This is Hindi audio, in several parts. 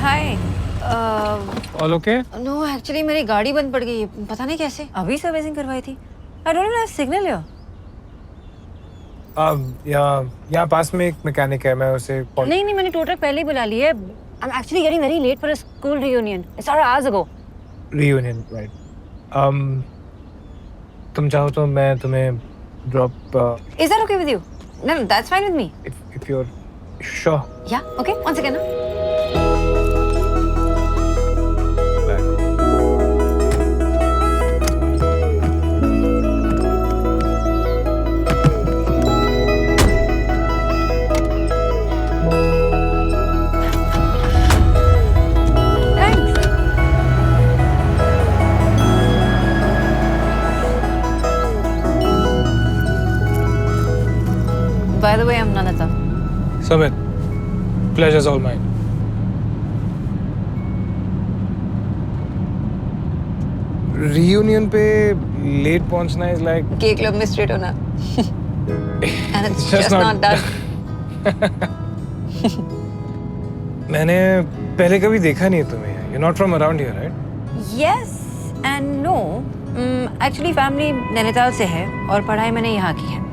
हाय। All okay? नो एक्चुअली मेरी गाड़ी बंद पड़ गई, पता नहीं कैसे। अभी सर्विसिंग करवाई थी। I don't have signal here. यहाँ पास में एक मैकेनिक है, मैं उसे नहीं, मैंने टो ट्रक पहले ही बुला ली है। I am actually getting very late for a school reunion. It's hours ago. Reunion, right? तुम चाहो तो मैं तुम्हें drop is that okay with you? No, that's fine with me. if you're sure. Yeah, okay. One second. By the way, I'm Nanata. Sumit, pleasure's all mine. Reunion पे late पहुंचना is like K club में straight होना. And it's just not done. मैंने पहले कभी देखा नहीं है तुम्हें. You're not from around here, right? Yes and no. Actually family Nainital से है और पढ़ाई मैंने यहाँ की है.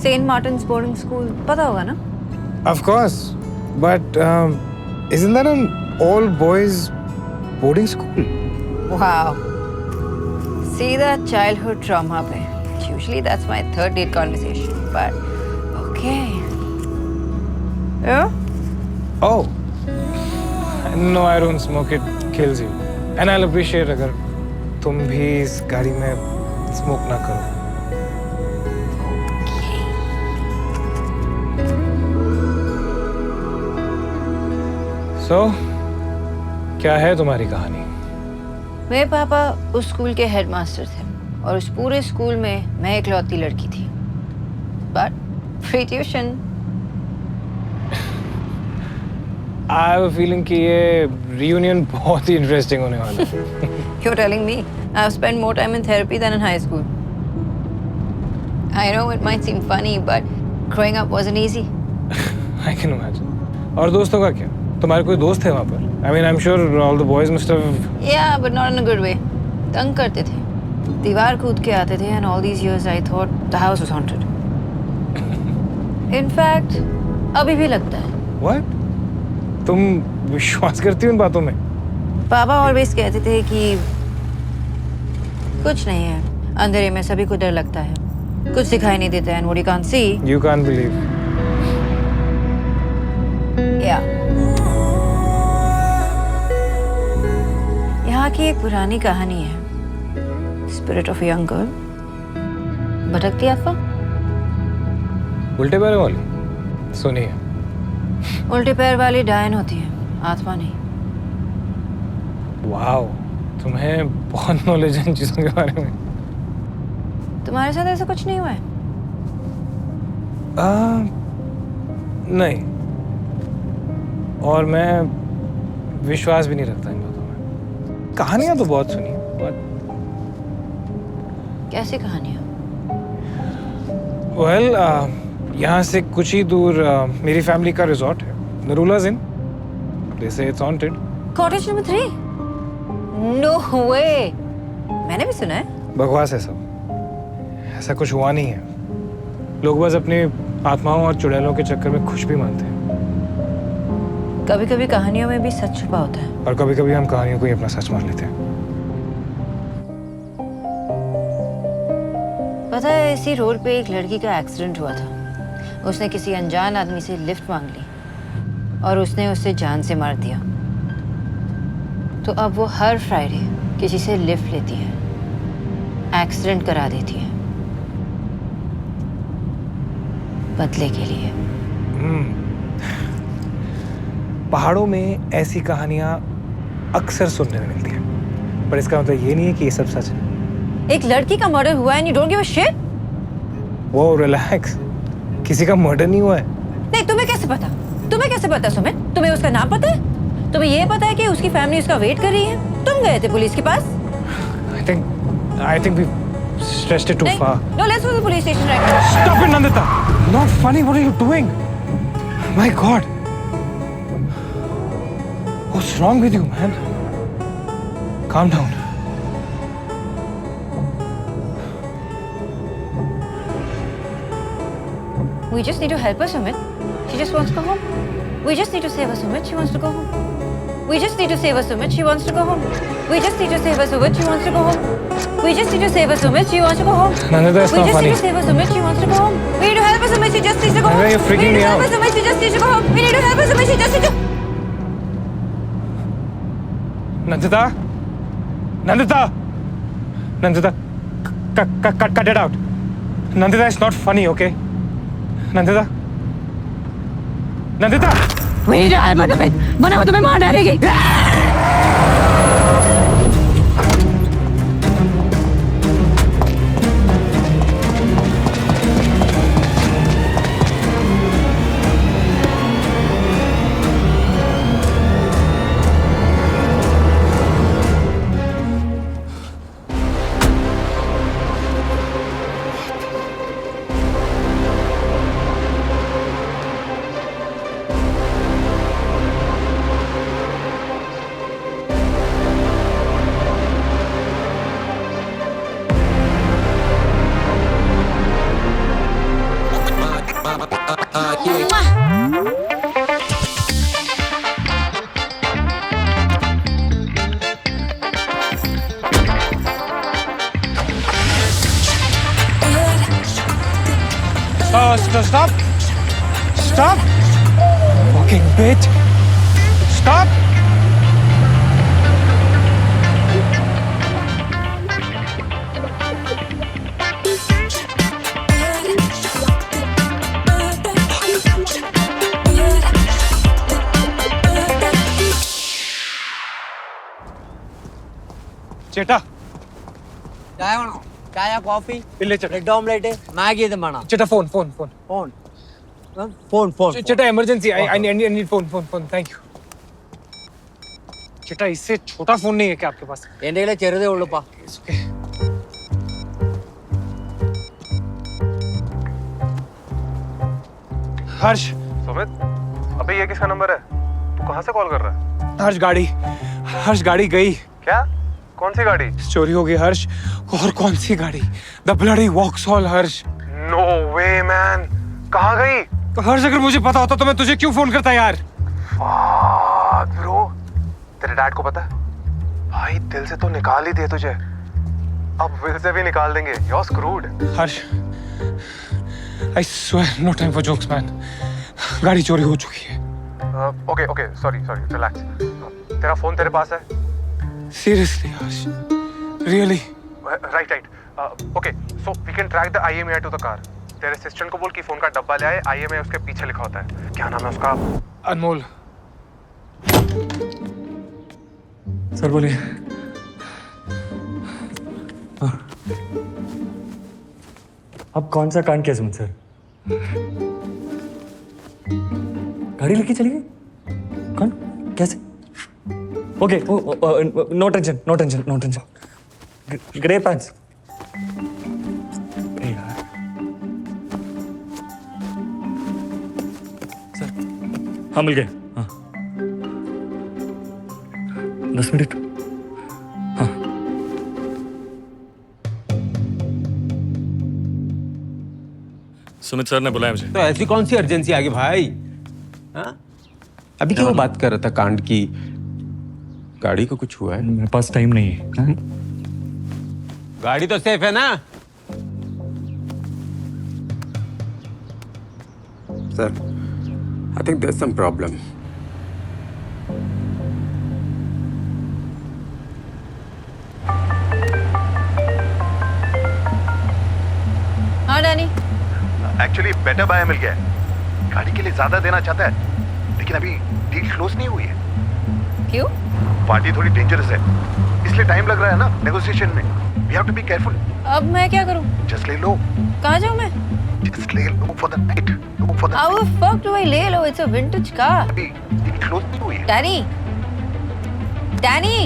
सेंट मार्टिन्स बोर्डिंग स्कूल पता होगा ना? Of course, but isn't that an all boys boarding school? Wow. सीधा childhood trauma पे. Usually that's my third date conversation, but okay. Yeah? Oh. No, I don't smoke. It kills you. And I'll appreciate अगर तुम भी इस गाड़ी में smoke ना करो. So, क्या है तुम्हारी कहानी? मेरे पापा उस स्कूल के हेडमास्टर थे और उस पूरे स्कूल में मैं इकलौती लड़की थी। But free tuition. I have a feeling कि ये reunion बहुत ही interesting होने वाला है. You're telling me I've spent more time in therapy than in high school. I know it might seem funny, but growing up wasn't easy. I can imagine. और दोस्तों का क्या? तुम्हारे कोई दोस्त है वहाँ पर? I mean, I'm sure all the boys must have. Yeah, but not in a good way. तंग करते थे, दीवार कूद के आते थे, and all these years I thought the house was haunted. In fact, अभी भी लगता है. What? तुम विश्वास करती हो इन बातों में? पापा ऑलवेज कहते थे कि कुछ नहीं है, अंधेरे में सभी को डर लगता है, कुछ दिखाई नहीं देता है, and what you can't see. You can't believe. Yeah. यहाँ की एक पुरानी कहानी है, स्पिरिट ऑफ यंग गर्ल, भटकती आत्मा। उल्टे पैर वाली सुनिए। उल्टे पैर वाली डायन होती है, आत्मा नहीं। वाओ, तुम्हें बहुत नॉलेज है इन चीजों के बारे में। तुम्हारे साथ ऐसा कुछ नहीं हुआ है? नहीं, और मैं विश्वास भी नहीं रखता इन बातों में। कहानियां तो बहुत सुनी, बट कैसी कहानियां? वेल, यहाँ से कुछ ही दूर मेरी फैमिली का रिजॉर्ट है, Narula's inn. They say it's haunted. Cottage number 3? No way, मैंने भी सुना है। बकवास है सब, ऐसा कुछ हुआ नहीं है। लोग बस अपनी आत्माओं और चुड़ैलों के चक्कर में खुश भी मानते हैं। कभी कभी कहानियों में भी सच छुपा होता है, और कभी कभी हम कहानियों को ही अपना सच मान लेते हैं। पता है, इसी रोड पे एक लड़की का एक्सीडेंट हुआ था। उसने किसी अनजान आदमी से लिफ्ट मांग ली और उसने उसे जान से मार दिया। तो अब वो हर फ्राइडे किसी से लिफ्ट लेती है, एक्सीडेंट करा देती है, बदले के लिए। पहाड़ों में ऐसी कहानियां अक्सर सुनने में मिलती हैं, पर इसका मतलब ये नहीं है कि ये सब सच है। एक लड़की का मर्डर हुआ है, you don't give a shit? वो रिलैक्स, किसी का मर्डर नहीं हुआ है। नहीं, तुम्हें कैसे पता? तुम्हें कैसे पता सुमित? तुम्हें उसका नाम पता है? तुम्हें ये पता है कि उसकी फैमिली उसका वेट कर रही है? तुम गए थे पुलिस के पास? I think we stretched it too far. No, let's go to the police station right now. Stop it, Nandita! Not funny. What are you doing? My God. What's wrong with you, man? Calm down. We just need to help her, Sumit. She just wants to go home. We just need to save her, Sumit. She wants to go home. We just need to save her, Sumit. She wants to go home. We just need to save her, Sumit. She wants to go home. We just need to save her, Sumit. She wants to go home. Nandita, it's We not just funny. need to save her, Sumit. She wants to go home. We need to help her, Sumit. She just needs to go home. Nandita, you're freaking We need me to help out. her, Sumit. She just needs to go home. We need to help her, Sumit. She just needs to. Nandita? Nandita? Nandita, cut it out. Nandita, it's not funny, okay? Nandita? Nandita? We need to help her, Sumit. वरना वो तुम्हें मार डालेगी. Stop! Stop! Fucking bitch! Stop! ചേട്ടാ ചായ വേണോ? ചായ കോഫി ഇല്ല ചേട്ടാ ബ്രെഡ് ഓംലെറ്റ് മാഗി ഇതും വേണോ? ചേട്ടാ phone phone phone phone phone phone ചേട്ടാ emergency I need phone thank you ചേട്ടാ इससे छोटा फोन नहीं है क्या आपके पास എൻ്റെ കയ്യിലെ ചെറുതേ ഉള്ളൂപ്പാ. It's okay. हर्ष सुमित अबे ये किसका नंबर है? तू कहाँ से कॉल कर रहा है? हर्ष गाड़ी गई क्या? कौन सी गाड़ी? चोरी हो गई हर्ष और कौन सी गाड़ी the bloody Vauxhall Harsh no way man, कहाँ गई? तो हर्ष अगर मुझे पता होता तो मैं तुझे क्यों फोन करता यार ब्रो, तेरे डैड को पता है? भाई दिल से तो निकाल ही दिए तुझे, अब विल से भी निकाल देंगे. You're screwed. Harsh I swear no time for jokes man गाड़ी चोरी हो चुकी है ओके ओके सॉरी रिलैक्स. तेरा फोन तेरे पास है? Seriously Harsh really right. Okay so we can track the IMEI to the car. तेरे असिस्टेंट को बोल कि फोन का डब्बा ले आए, IMEI उसके पीछे लिखा होता है. क्या नाम है उसका? अनमोल सर बोलिए. अब कौन सा कांड किया सुमित सर? गाड़ी लेके चली गई? कौन? कैसे? Okay no tension. Grey pants. Sir हाँ मिल गए. हाँ 10 मिनट. हाँ सुमित सर ने बुलाया मुझे. तो ऐसी कौन सी अर्जेंसी आ गई भाई? हाँ? अभी क्यों बात कर रहा था कांड की? गाड़ी को कुछ हुआ है? मेरे पास टाइम नहीं है. गाड़ी तो सेफ है ना? Sir, I think there's some problem. हाँ डैनी. एक्चुअली बेटर बाय मिल गया है. गाड़ी के लिए ज्यादा देना चाहता है, लेकिन अभी डील क्लोज नहीं हुई है. क्यों? पार्टी थोड़ी डेंजरस है, इसलिए टाइम लग रहा है ना नेगोशिएशन में. We have to be careful. अब मैं क्या करूँ? जस्ट ले लो. कहाँ जाऊँ मैं? जस्ट ले लो for the night. Low for the How the fuck do I lay low? It's a vintage car. अभी डील क्लोज नहीं हुई है. Danny. Danny.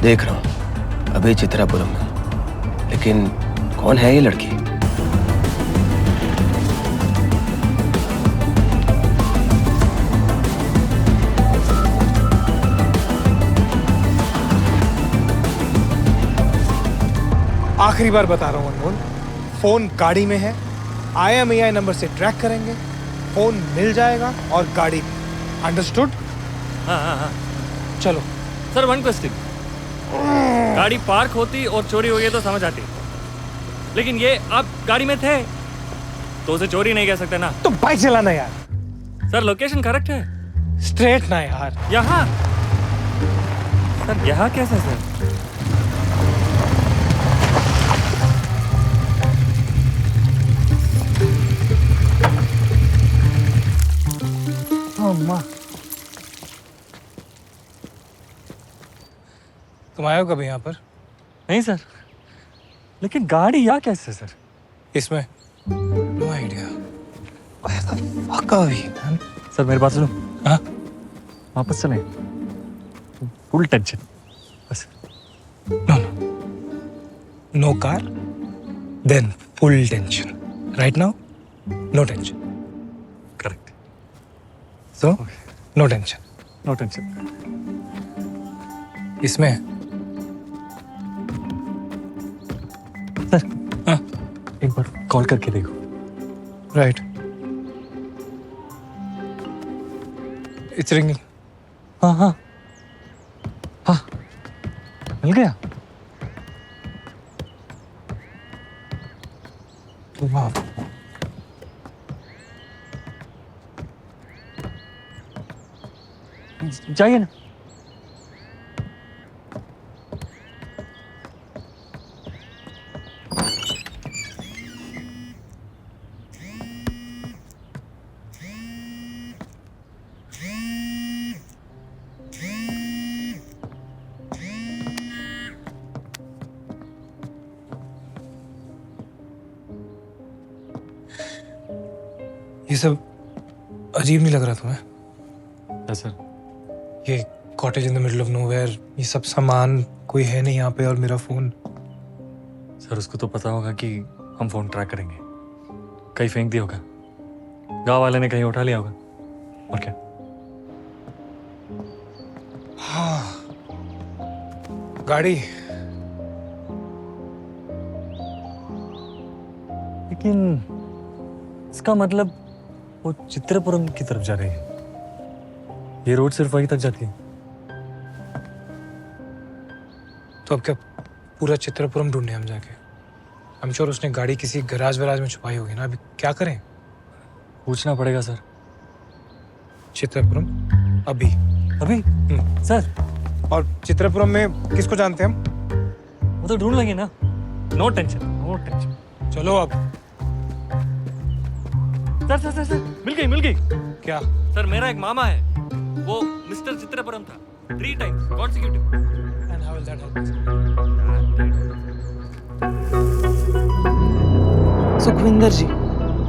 देख रहा हूँ अभी चित्रापुरम में, लेकिन कौन है ये लड़की? आखिरी बार बता रहा हूँ अनमोल, फोन गाड़ी में है, IMEI नंबर से ट्रैक करेंगे, फोन मिल जाएगा और गाड़ी भी। अंडरस्टूड? हाँ हाँ हाँ चलो। सर, वन क्वेश्चन, गाड़ी पार्क होती और चोरी हो गई तो समझ आती, लेकिन ये आप गाड़ी में थे तो उसे चोरी नहीं कह सकते ना। तो बाइक चलाना यार। सर, लोकेशन करेक्ट है। स्ट्रेट ना यार। यहाँ सर, यहाँ कैसे सर? अम्मा, तुम आए हो कभी यहाँ पर? नहीं सर, लेकिन गाड़ी यहाँ कैसे सर? इसमें no idea. Fuck away man. Sir मेरी बात सुनो। हाँ? वापस चलें, फुल टेंशन बस। No no car then full tension. Right now no tension. Correct. So no tension. No tension. इसमें सर हाँ एक बार कॉल करके देखो। Right, it's ringing. हाँ हाँ हाँ, मिल गया। वाह, जाइए ना। ये सब अजीब नहीं लग रहा तुम्हें? सर ये cottage in the middle of nowhere, ये सब सामान, कोई है नहीं यहाँ पे, और मेरा फोन। सर उसको तो पता होगा कि हम फोन ट्रैक करेंगे, कहीं फेंक दिया होगा, गांव वाले ने कहीं उठा लिया होगा, और क्या। हाँ, गाड़ी। लेकिन इसका मतलब वो चित्रपुरम की तरफ जा रही है। ये रोड सिर्फ वहीं तक जाती है। तो अब क्या पूरा चित्रपुरम ढूंढने हम जाके? I'm sure उसने गाड़ी किसी गराज वराज में छुपाई होगी ना। अभी क्या करें? पूछना पड़ेगा सर। चित्रपुरम अभी अभी सर, और चित्रपुरम में किसको जानते हैं हम? वो तो ढूंढ लेंगे ना। No tension, no tension. चलो अब। सर सर सर सर, मिल गई। क्या? सर मेरा एक मामा है, वो मिस्टर चित्रपुरम था 3 times consecutive। And how will that help us? Sukhwinder ji,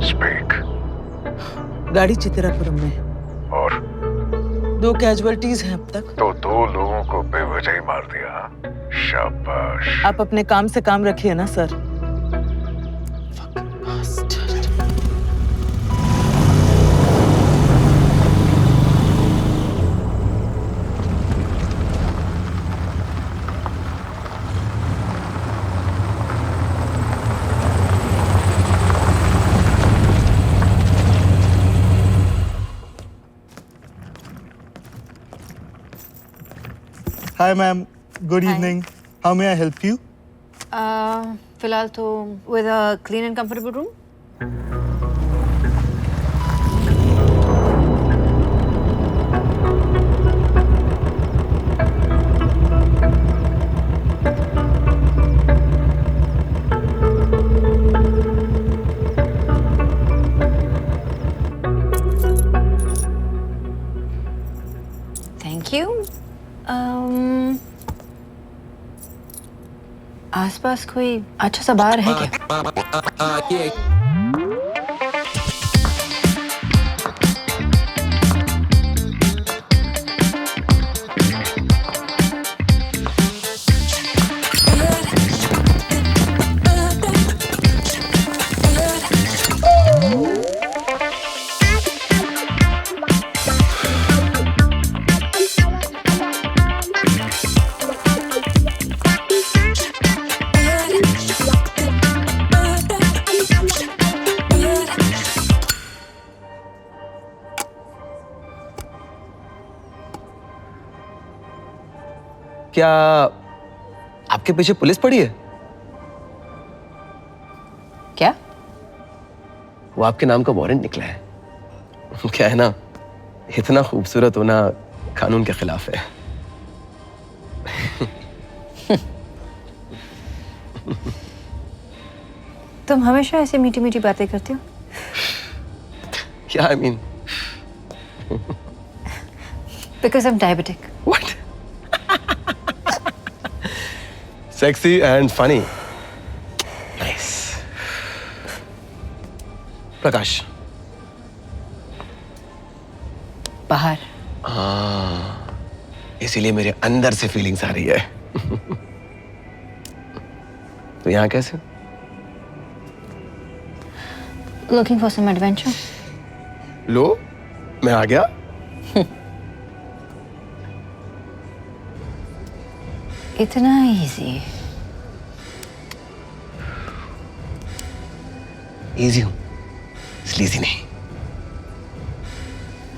speak. गाड़ी चित्रापुरम में है और 2 कैजुअलिटीज हैं अब तक। तो 2 लोगों को बेवजह ही मार दिया। शाबाश। आप अपने काम से काम रखिए ना sir. Hi ma'am, good evening. How may I help you? फिलहाल तो with a clean and comfortable room. Thank you. आसपास कोई अच्छा सा बार है क्या? क्या आपके पीछे पुलिस पड़ी है? क्या? वो आपके नाम का वारंट निकला है। क्या है ना, इतना खूबसूरत होना कानून के खिलाफ है। तुम हमेशा ऐसे मीठी मीठी बातें करते हो? क्या I mean? Because I'm diabetic. What? Sexy and funny. Nice. प्रकाश। बाहर। हाँ, इसीलिए मेरे अंदर से फीलिंग्स आ रही है। तो यहाँ कैसे? Looking for some adventure? लो, मैं आ गया। इतना इजी? इजी हूँ, इसलिए इजी नहीं।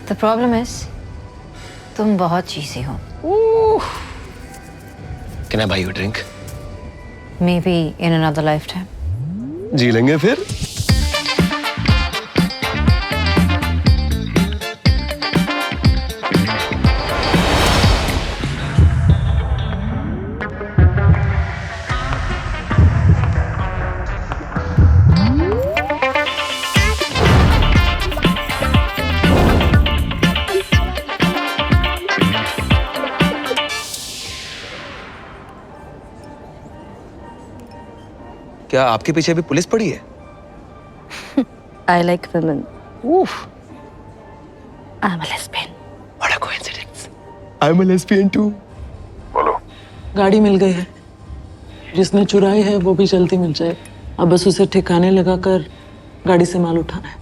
The problem is, तुम बहुत चीज़ी हो। Can I buy you a drink? Maybe in another lifetime. जी लेंगे फिर। क्या आपके पीछे भी पुलिस पड़ी है? I like women. Oof. I'm a lesbian. What a coincidence. I'm a lesbian too. बोलो। गाड़ी मिल गई है। जिसने चुराई है वो भी जल्दी मिल जाए। अब बस उसे ठिकाने लगाकर गाड़ी से माल उठाना है।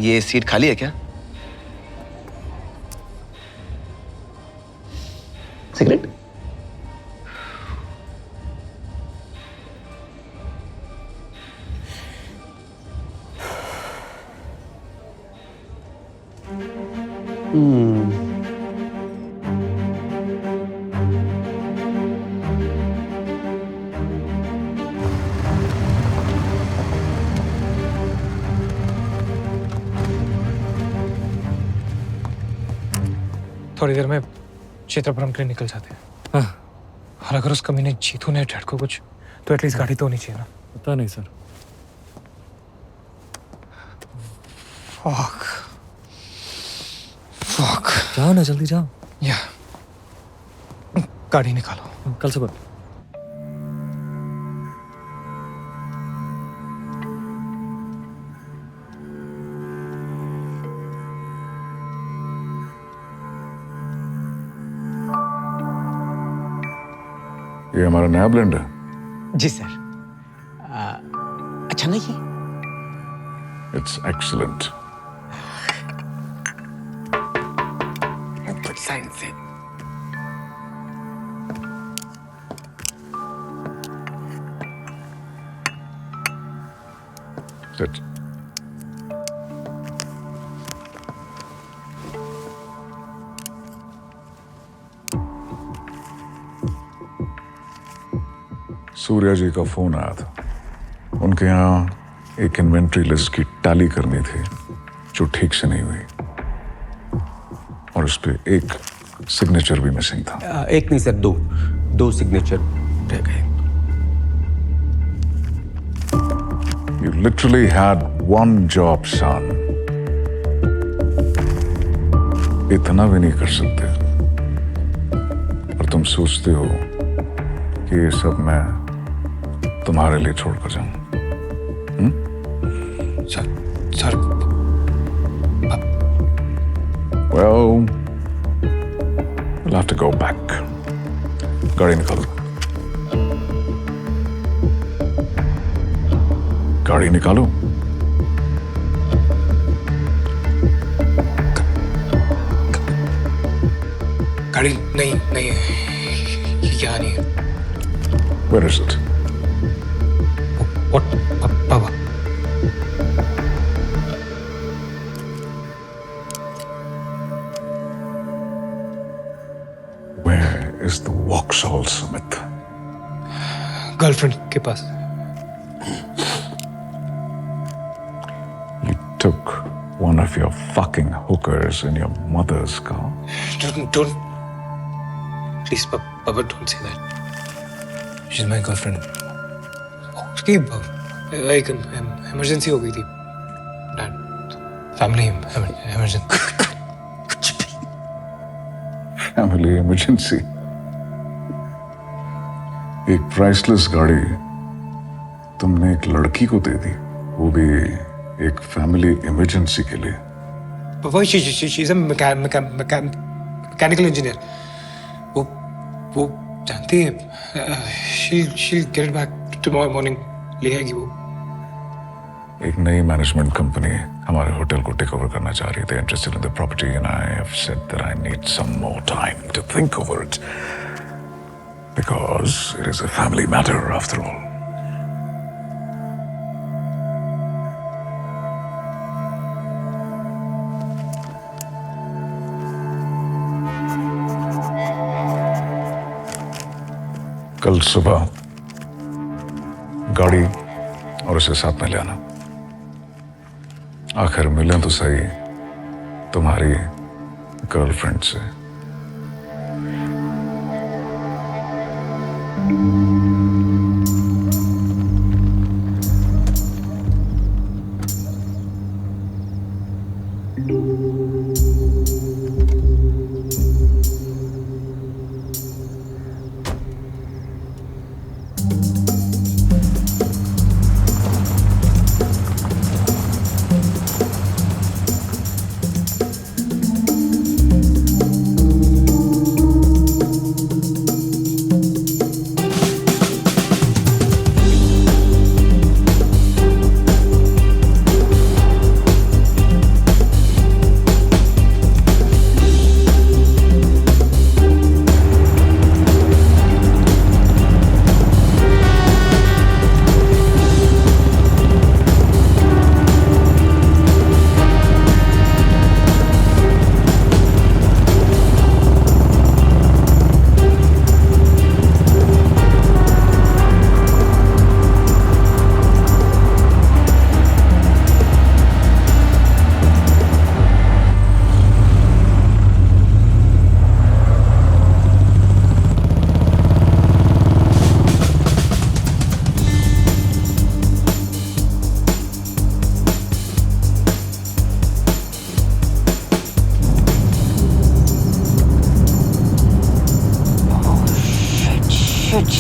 ये सीट खाली है क्या? सिगरेट? थोड़ी देर में चित्रपुरम के लिए निकल जाते हैं। हाँ। और अगर उस कमीने जीतू ने डैड को कुछ, तो एटलीस्ट गाड़ी तो होनी चाहिए ना। पता नहीं सर। Fuck. Fuck. जाओ ना, जल्दी जाओ। या गाड़ी निकालो। कल सुबह। ये हमारा नया ब्लेंड है। जी सर। अच्छा नहीं है? It's excellent. साइंस से। Sit. सूर्या जी का फोन आया था। उनके यहाँ एक इन्वेंट्री लिस्ट की टैली करनी थी जो ठीक से नहीं हुई, और उस पे एक सिग्नेचर भी मिसिंग था। एक नहीं सर, दो सिग्नेचर रह गए। You literally had one job, son. इतना भी नहीं कर सकते, और तुम सोचते हो कि ये सब मैं तुम्हारे लिए छोड़कर जाऊं? Sir Well, we'll have to go back. गाड़ी निकालो। गाड़ी निकालो। गाड़ी नहीं यहाँ नहीं है। Where is it? What? पापा। the Vauxhall, Sumit? गर्लफ्रेंड के पास. You took one of your fucking hookers in your mother's car. Don't. Please, Papa, don't say that. She's my girlfriend. उसकी एक emergency हो गई थी. Dad, family emergency. Family emergency. एक प्राइसलेस गाड़ी तुमने एक लड़की को दे दी, वो भी एक फैमिली इमरजेंसी के लिए. Papa, she's a mechanical engineer. वो जानती है. She'll get it back tomorrow morning. ले आएगी वो. एक नई मैनेजमेंट कंपनी हमारे होटल को टेक ओवर करना चाह रही है. Interested in the property and I have said that I need some more time to think over it because it is a family matter after all. कल सुबह गाड़ी और उसे साथ में ले आना. आखिर मिलें तो सही तुम्हारी गर्लफ्रेंड से.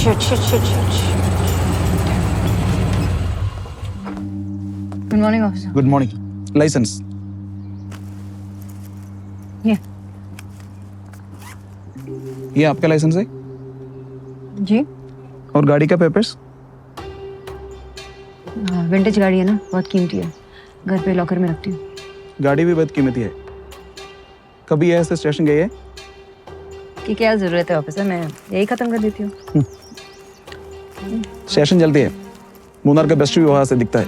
Shit. Good morning, officer. Good morning. License. ये आपका लाइसेंस है? जी. और गाड़ी का पेपर्स? विंटेज गाड़ी है ना, बहुत कीमती है. घर पे लॉकर में रखती हूँ. गाड़ी भी बहुत कीमती है. कभी ऐसे स्टेशन गई है? कि क्या जरूरत है ऑफिसर, मैं यही खत्म कर देती हूँ. स्टेशन जल्दी है. मूनार का बेस्ट व्यू वहां से दिखता है.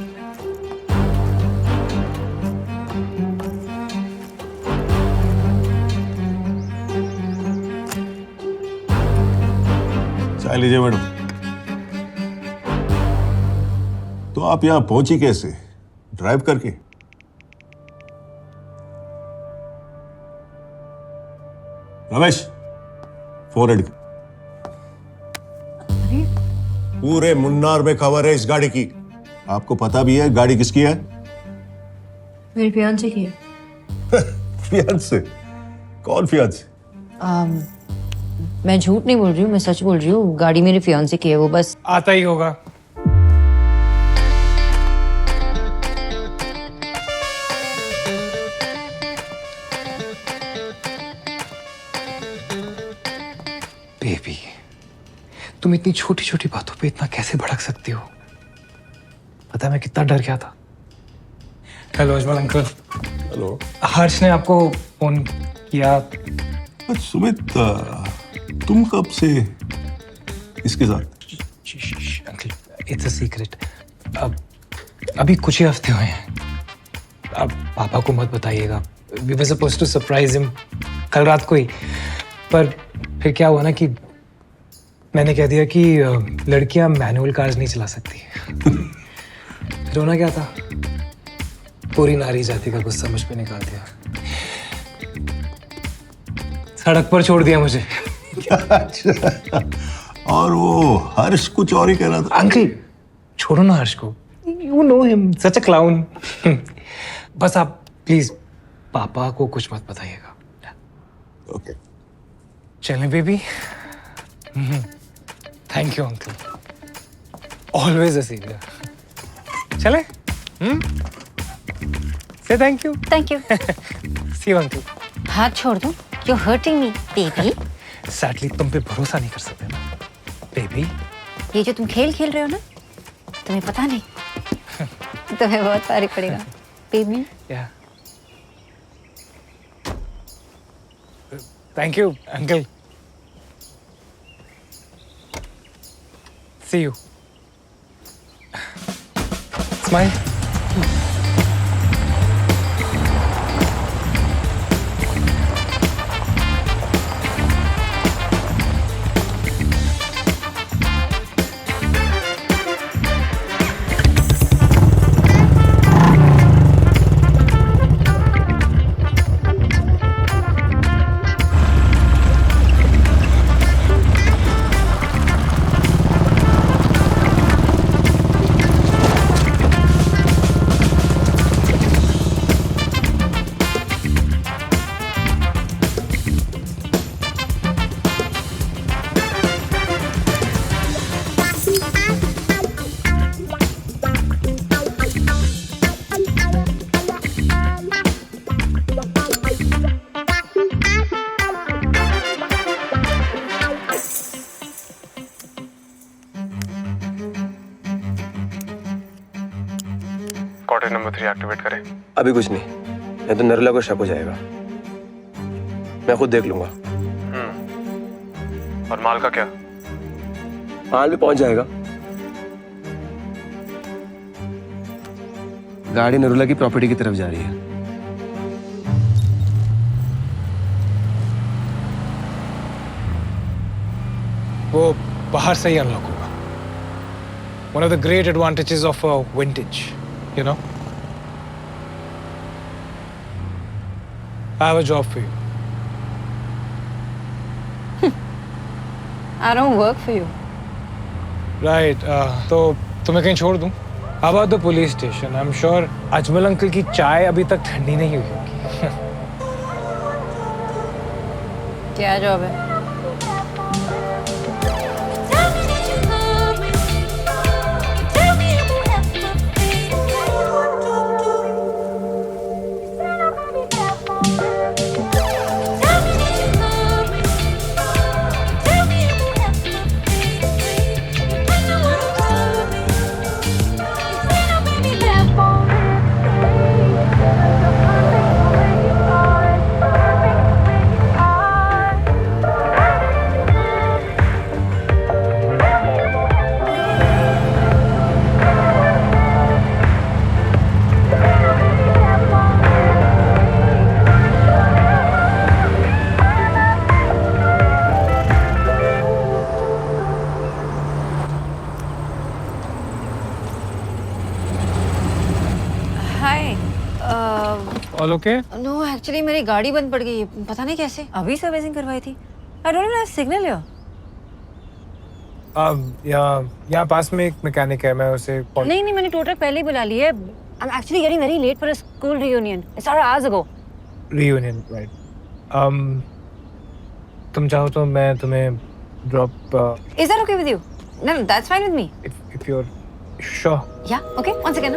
चाय लीजिए मैडम. तो आप यहाँ पहुंची कैसे? ड्राइव करके? Ramesh, phone ready. पूरे मुन्नार में खबर है इस गाड़ी की. आपको पता भी है गाड़ी किसकी है? मेरे फियांसे की है. फियांसे? कौन फियांसे? मैं झूठ नहीं बोल रही हूँ, मैं सच बोल रही हूँ. गाड़ी मेरे फियांसे की है. वो बस आता ही होगा. बेबी, तुम इतनी छोटी छोटी बातों पे इतना कैसे भड़क सकती हो? पता है मैं कितना डर गया था. Hello Ajmal uncle. हेलो. हर्ष ने आपको फोन किया. सुमित, तुम कब से इसके साथ? Uncle, it's a secret. अब अभी कुछ ही हफ्ते हुए हैं. अब पापा को मत बताइएगा. We were supposed to surprise him कल रात को ही. पर फिर क्या हुआ ना कि मैंने कह दिया कि लड़कियां मैनुअल कार्स नहीं चला सकती। फिर होना क्या था, पूरी नारी जाति का गुस्सा मुझ पे निकाल दिया, सड़क पर छोड़ दिया मुझे। अच्छा, और वो हर्ष कुछ और ही कह रहा था। अंकल छोड़ो ना हर्ष को, you know him, such a clown. बस आप प्लीज पापा को कुछ मत बताइएगा। ओके। चलें baby. Thank you uncle, always a senior. चले? Say thank you. Thank you. See you uncle. हाथ छोड़ दो, you hurting me baby. Sadly तुम पे भरोसा नहीं कर सकते ना बेबी। ये जो तुम खेल खेल रहे हो ना, तुम्हें पता नहीं तुम्हें बहुत भारी पड़ेगा बेबी। या thank you uncle. See you. Smile. Quarter number 3 activate करें। अभी कुछ नहीं, नहीं तो नरला को शक हो जाएगा। मैं खुद देख लूंगा। और माल का क्या? माल भी पहुंच जाएगा। गाड़ी नरुला की प्रॉपर्टी की तरफ जा रही है। वो बाहर से ही अनलॉक होगा। One of the great advantages of a vintage, you know. I have a job for you. I don't work for you. Right. तो तुम्हें कहीं छोड़ दूं? How about the police station? I'm sure Ajmal uncle की चाय अभी तक ठंडी नहीं हुई होगी। क्या जॉब है? All okay? नो एक्चुअली मेरी गाड़ी बंद पड़ गई है, पता नहीं कैसे। अभी सर्विसिंग करवाई थी। I don't have signal here. यहाँ पास में एक मैकेनिक है, मैं उसे नहीं, मैंने टो ट्रक पहले ही बुला ली है। I am actually getting very late for a school reunion. It's hours ago. Reunion, right. तुम चाहो तो मैं तुम्हें drop. Is that okay with you? No, that's fine with me. If you're sure. Yeah, okay. One second.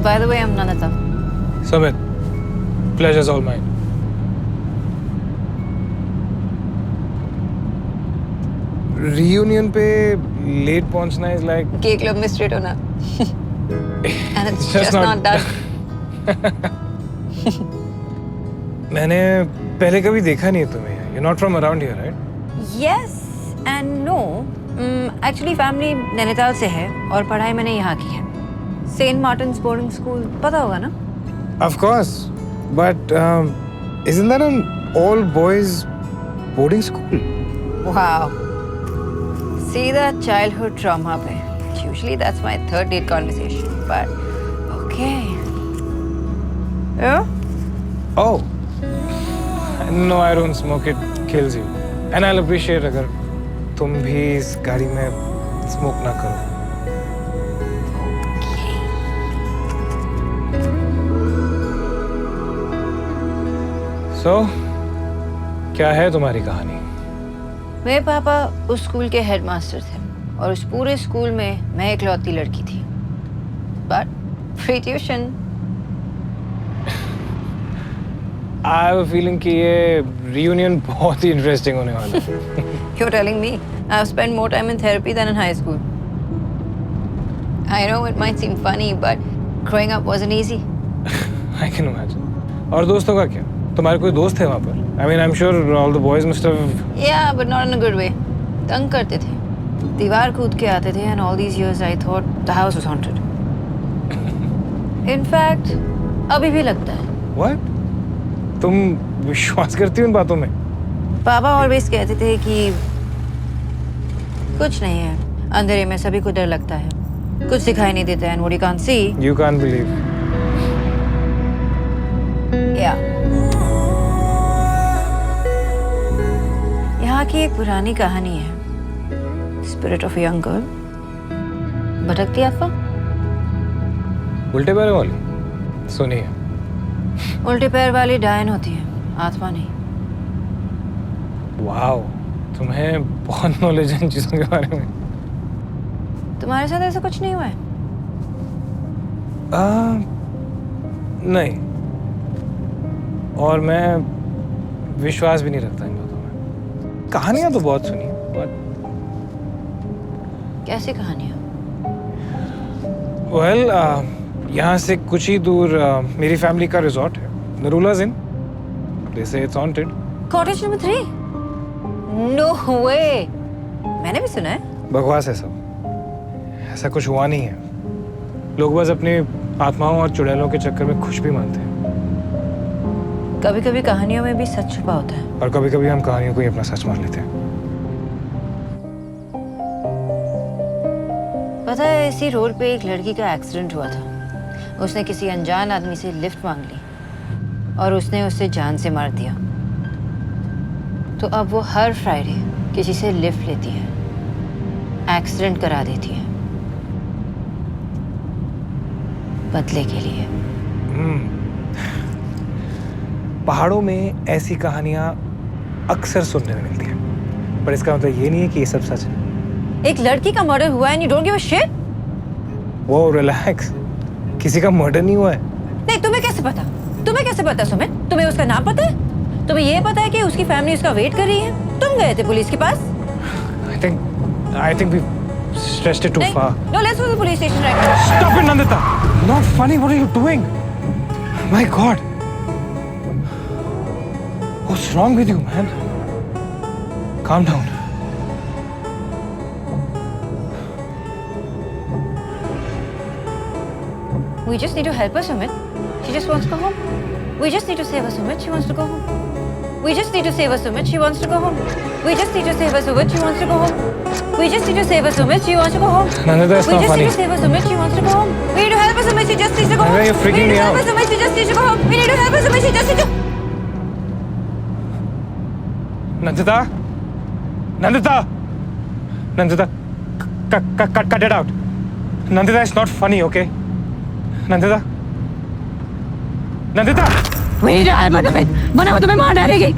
By the way, I'm Nanata. Sumit, pleasure's all mine. Reunion पे late पहुंचना is like Gay club में straight होना. And it's Just just not- not done. मैंने पहले कभी देखा नहीं है तुम्हें. You're not from around here, right? Yes and no. Actually family Nainital से है और पढ़ाई मैंने यहाँ की है. सेंट मार्टिन्स बोर्डिंग स्कूल पता होगा ना? Of course. But isn't that an all boys boarding school? Wow. सीधा childhood trauma पे. Usually that's my third date conversation, but okay. Yeah? Oh. No, I don't smoke. It kills you. And I'll appreciate अगर तुम भी इस गाड़ी में स्मोक ना करो. So, क्या है तुम्हारी कहानी? मेरे पापा उस स्कूल के हेडमास्टर थे और उस पूरे स्कूल में मैं इकलौती लड़की थी. But free tuition. I have a feeling कि ये reunion बहुत ही interesting होने वाला है. You're telling me I've spent more time in therapy than in high school. I know it might seem funny, but growing up wasn't easy. I can imagine. और दोस्तों का क्या? तुम्हारे कोई दोस्त है वहाँ पर? I mean, I'm sure all the boys must have. Yeah, but not in a good way. तंग करते थे. दीवार कूद के आते थे, and all these years I thought the house was haunted. In fact, अभी भी लगता है. What? तुम विश्वास करती हो इन बातों में? पापा ऑलवेज कहते थे कि कुछ नहीं है, अंधेरे में सभी को डर लगता है, कुछ दिखाई नहीं देता है, and what you can't see. You can't believe. Yeah. यहाँ की एक पुरानी कहानी है. Spirit of a young girl. भटकती आत्मा. उल्टे पैरों वाली? सुनिए. उल्टे पैर वाली डायन होती है, आत्मा नहीं. वाओ, तुम्हें बहुत नॉलेज है इन चीजों के बारे में. तुम्हारे साथ ऐसा कुछ नहीं हुआ है? नहीं. और मैं विश्वास भी नहीं रखता इन बातों में. कहानियां तो बहुत सुनी, बट कैसी कहानियाँ? वेल, यहाँ से कुछ ही दूर मेरी फैमिली का रिजॉर्ट है, Narula's inn. They say it's haunted. Cottage number 3? No way. मैंने भी सुना है. बकवास है सब. ऐसा कुछ हुआ नहीं है. लोग बस अपनी आत्माओं और चुड़ैलों के चक्कर में खुश भी मानते हैं. कभी कभी कहानियों में भी सच छुपा होता है. और कभी कभी हम कहानियों को ही अपना सच मान लेते हैं. पता है, इसी रोड पे एक लड़की का एक्सीडेंट हुआ था. उसने किसी अनजान आदमी से लिफ्ट मांग ली और उसने उसे जान से मार दिया. तो अब वो हर फ्राइडे किसी से लिफ्ट लेती है, एक्सीडेंट करा देती है, बदले के लिए. पहाड़ों में ऐसी कहानियां अक्सर सुनने में मिलती हैं, पर इसका मतलब ये नहीं है कि ये सब सच है. एक लड़की का मर्डर हुआ है and you don't give a shit? वो रिलैक्स. किसी का मर्डर नहीं हुआ है. नहीं, तुम्हें कैसे पता? तुम्हें कैसे पता सुमित? तुम्हें उसका नाम पता है? तुम्हें ये पता है कि उसकी फैमिली उसका वेट कर रही है? तुम गए थे पुलिस के पास? I think we stretched it too far. No, let's go to the police station right now. Stop it, Nandita. Not funny. What are you doing? My God. What's wrong with you, man? Calm down. We just need to help her, Sumit. She just wants to go home. We just need to save her, Sumit. She wants to go home. We just need to save her, Sumit. She wants to go home. We just need to save her, Sumit. She wants to go home. We just need to save her, Sumit. She wants to go home. Nandita, it's We not just funny. need to save her, Sumit. She wants to go home. We need to help her, Sumit. She just needs to go home. Nandita, you're freaking we need me to help out. her, Sumit. She just needs to go home. We need to help her, Sumit. She just needs to. Nandita. Nandita. Nandita. Cut it out. Nandita, it's not funny, okay? Nandita. Nandita. वही यार मतलब बना वो तुम्हें मार डालेगी.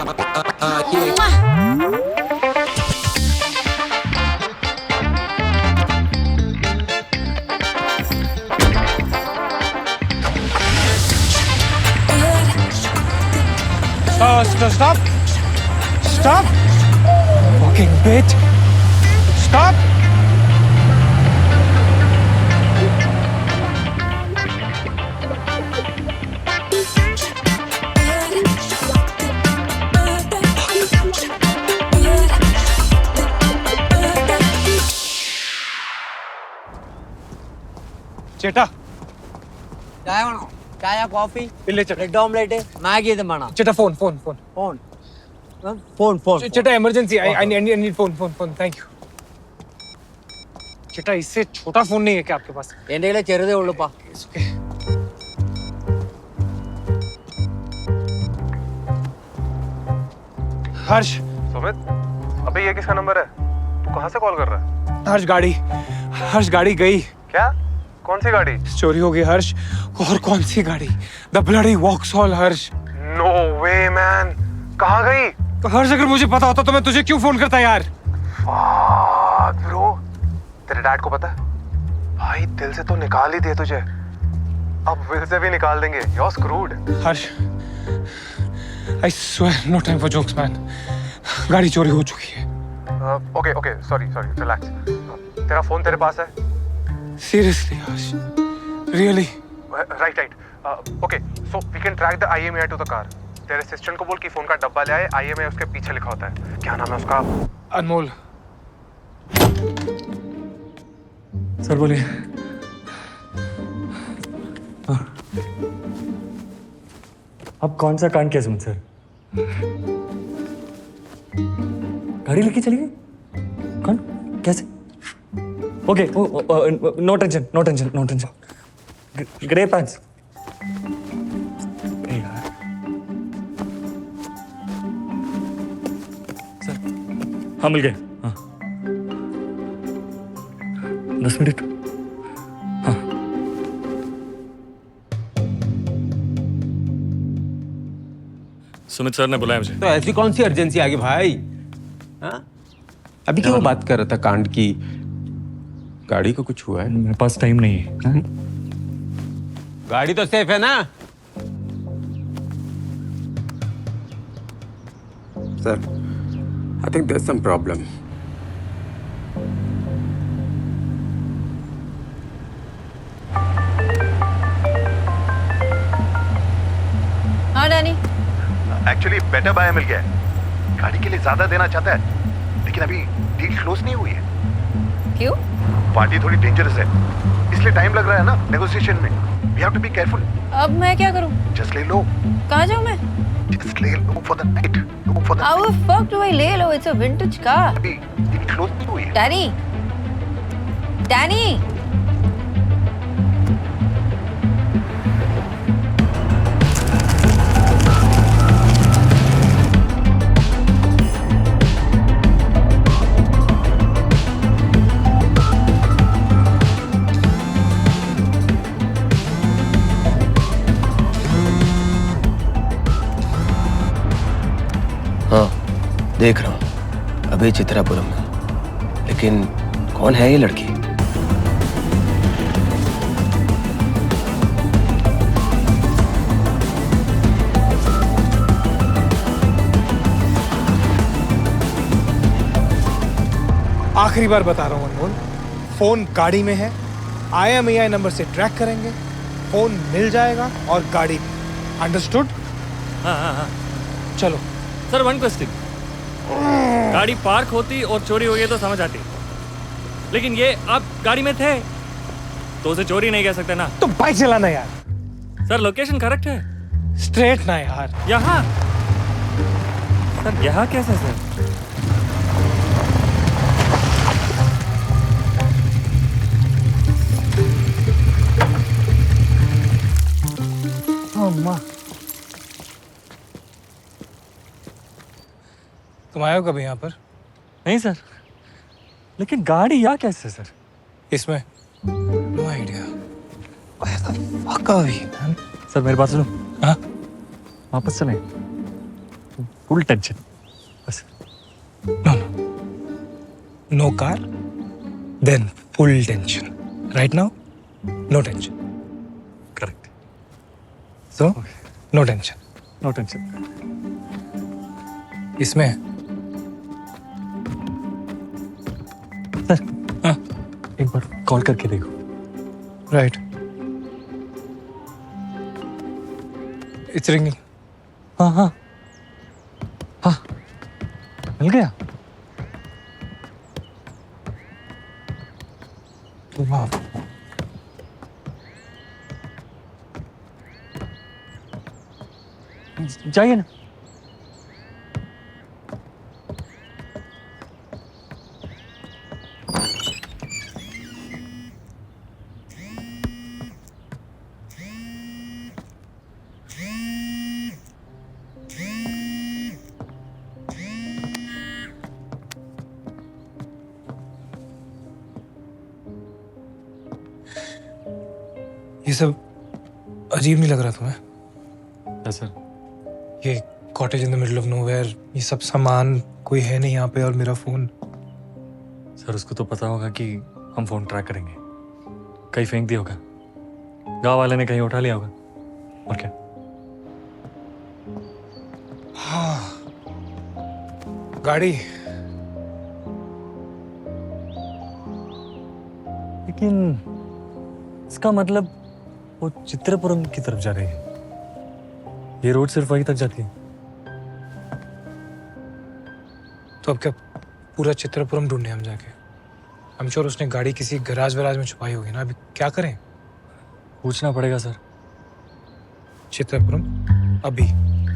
Stop! Stop! Fucking bitch! Stop! ചേട്ടാ ചായ വേണോ? ചായ കോഫി ഇല്ല ചേട്ടാ ബ്രെഡ് ഓംലേറ്റ് മാഗി ഇതും വേണം. ചേട്ടാ phone phone phone phone phone phone ചേട്ടാ emergency I need phone phone phone thank you ചേട്ടാ इससे छोटा फोन नहीं है क्या आपके पास എൻ്റെ കയ്യിലെ ചെറുതേ ഉള്ളൂപ്പാ. It's okay. हर्ष सुमित अबे ये किसका नंबर है? तू कहाँ से कॉल कर रहा है? हर्ष गाड़ी गई क्या? कौन सी गाड़ी? चोरी हो गई हर्ष और कौन सी गाड़ी the bloody Vauxhall Harsh no way man, कहाँ गई? तो हर्ष अगर मुझे पता होता तो मैं तुझे क्यों फोन करता यार ब्रो तेरे डैड को पता है? भाई दिल से तो निकाल ही दिए तुझे, अब विल से भी निकाल देंगे. You're screwed. Harsh I swear no time for jokes man गाड़ी चोरी हो चुकी है. Okay okay sorry relax. तेरा फोन तेरे पास है? Seriously Harsh really right okay so we can track the IMEI to the car. तेरे असिस्टेंट को बोल कि फोन का डब्बा ले आए, IMEI उसके पीछे लिखा होता है. क्या नाम है उसका? अनमोल. सर बोलिए. अब कौन सा कांड किया सुमित सर? गाड़ी लेके चली गई? कौन? कैसे? Okay no tension. Grey pants. Sir हाँ मिल गए. हाँ 10 मिनट. हाँ सुमित सर ने बुलाया मुझे. तो ऐसी कौन सी अर्जेंसी आ गई भाई? हाँ? अभी क्यों बात कर रहा था कांड की? गाड़ी को कुछ हुआ है? मेरे पास टाइम नहीं है. गाड़ी तो सेफ है ना? Sir, I think there's some problem. हाँ डैनी. एक्चुअली बेटर बाय मिल गया है. गाड़ी के लिए ज्यादा देना चाहता है लेकिन अभी डील क्लोज नहीं हुई है. क्यों? पार्टी थोड़ी डेंजरस है इसलिए टाइम लग रहा है ना नेगोशिएशन में. We have to be careful. अब मैं क्या करूँ? जस्ट ले लो. कहाँ जाऊँ मैं? जस्ट ले लो for the night. Low for the How the fuck do I lay low? It's a vintage car. अभी डील क्लोज नहीं हुई है. Danny. हाँ देख रहा हूँ अभी चित्रापुरम में. लेकिन कौन है ये लड़की? आखिरी बार बता रहा हूँ अनमोल फोन गाड़ी में है. IMEI नंबर से ट्रैक करेंगे फोन मिल जाएगा और गाड़ी भी. अंडरस्टूड? हाँ चलो. Sir one question. गाड़ी पार्क होती और चोरी हो गई तो समझ आती, लेकिन ये आप गाड़ी में थे तो उसे चोरी नहीं कह सकते ना. तो बाइक चलाना यार. सर लोकेशन करेक्ट है. स्ट्रेट ना यार. यहाँ सर यहाँ कैसे सर? तुम आए हो कभी यहाँ पर? नहीं सर, लेकिन गाड़ी यहाँ कैसे सर? इसमें no idea. Where the fuck are we, man? Sir मेरी बात सुनो. हाँ वापस चलें. फुल टेंशन बस। No car, then full tension. Right now, no tension. Correct. So, no tension. No tension. इसमें सर हाँ एक बार कॉल करके देखो। Right it's ringing. हाँ हाँ हाँ मिल गया। वाह जाइए ना। ये सब अजीब नहीं लग रहा तुम्हें? सर ये cottage in the middle of nowhere, ये सब सामान कोई है नहीं यहाँ पे, और मेरा फोन। सर उसको तो पता होगा कि हम फोन ट्रैक करेंगे, कहीं फेंक दिया होगा, गांव वाले ने कहीं उठा लिया होगा, और क्या। हाँ गाड़ी। लेकिन इसका मतलब वो चित्रपुरम की तरफ जा रही है। ये रोड सिर्फ वहीं तक जाती है। तो अब क्या पूरा चित्रपुरम ढूंढे हम जाके? आई एम श्योर उसने गाड़ी किसी गराज वराज में छुपाई होगी ना। अभी क्या करें? पूछना पड़ेगा सर। चित्रपुरम अभी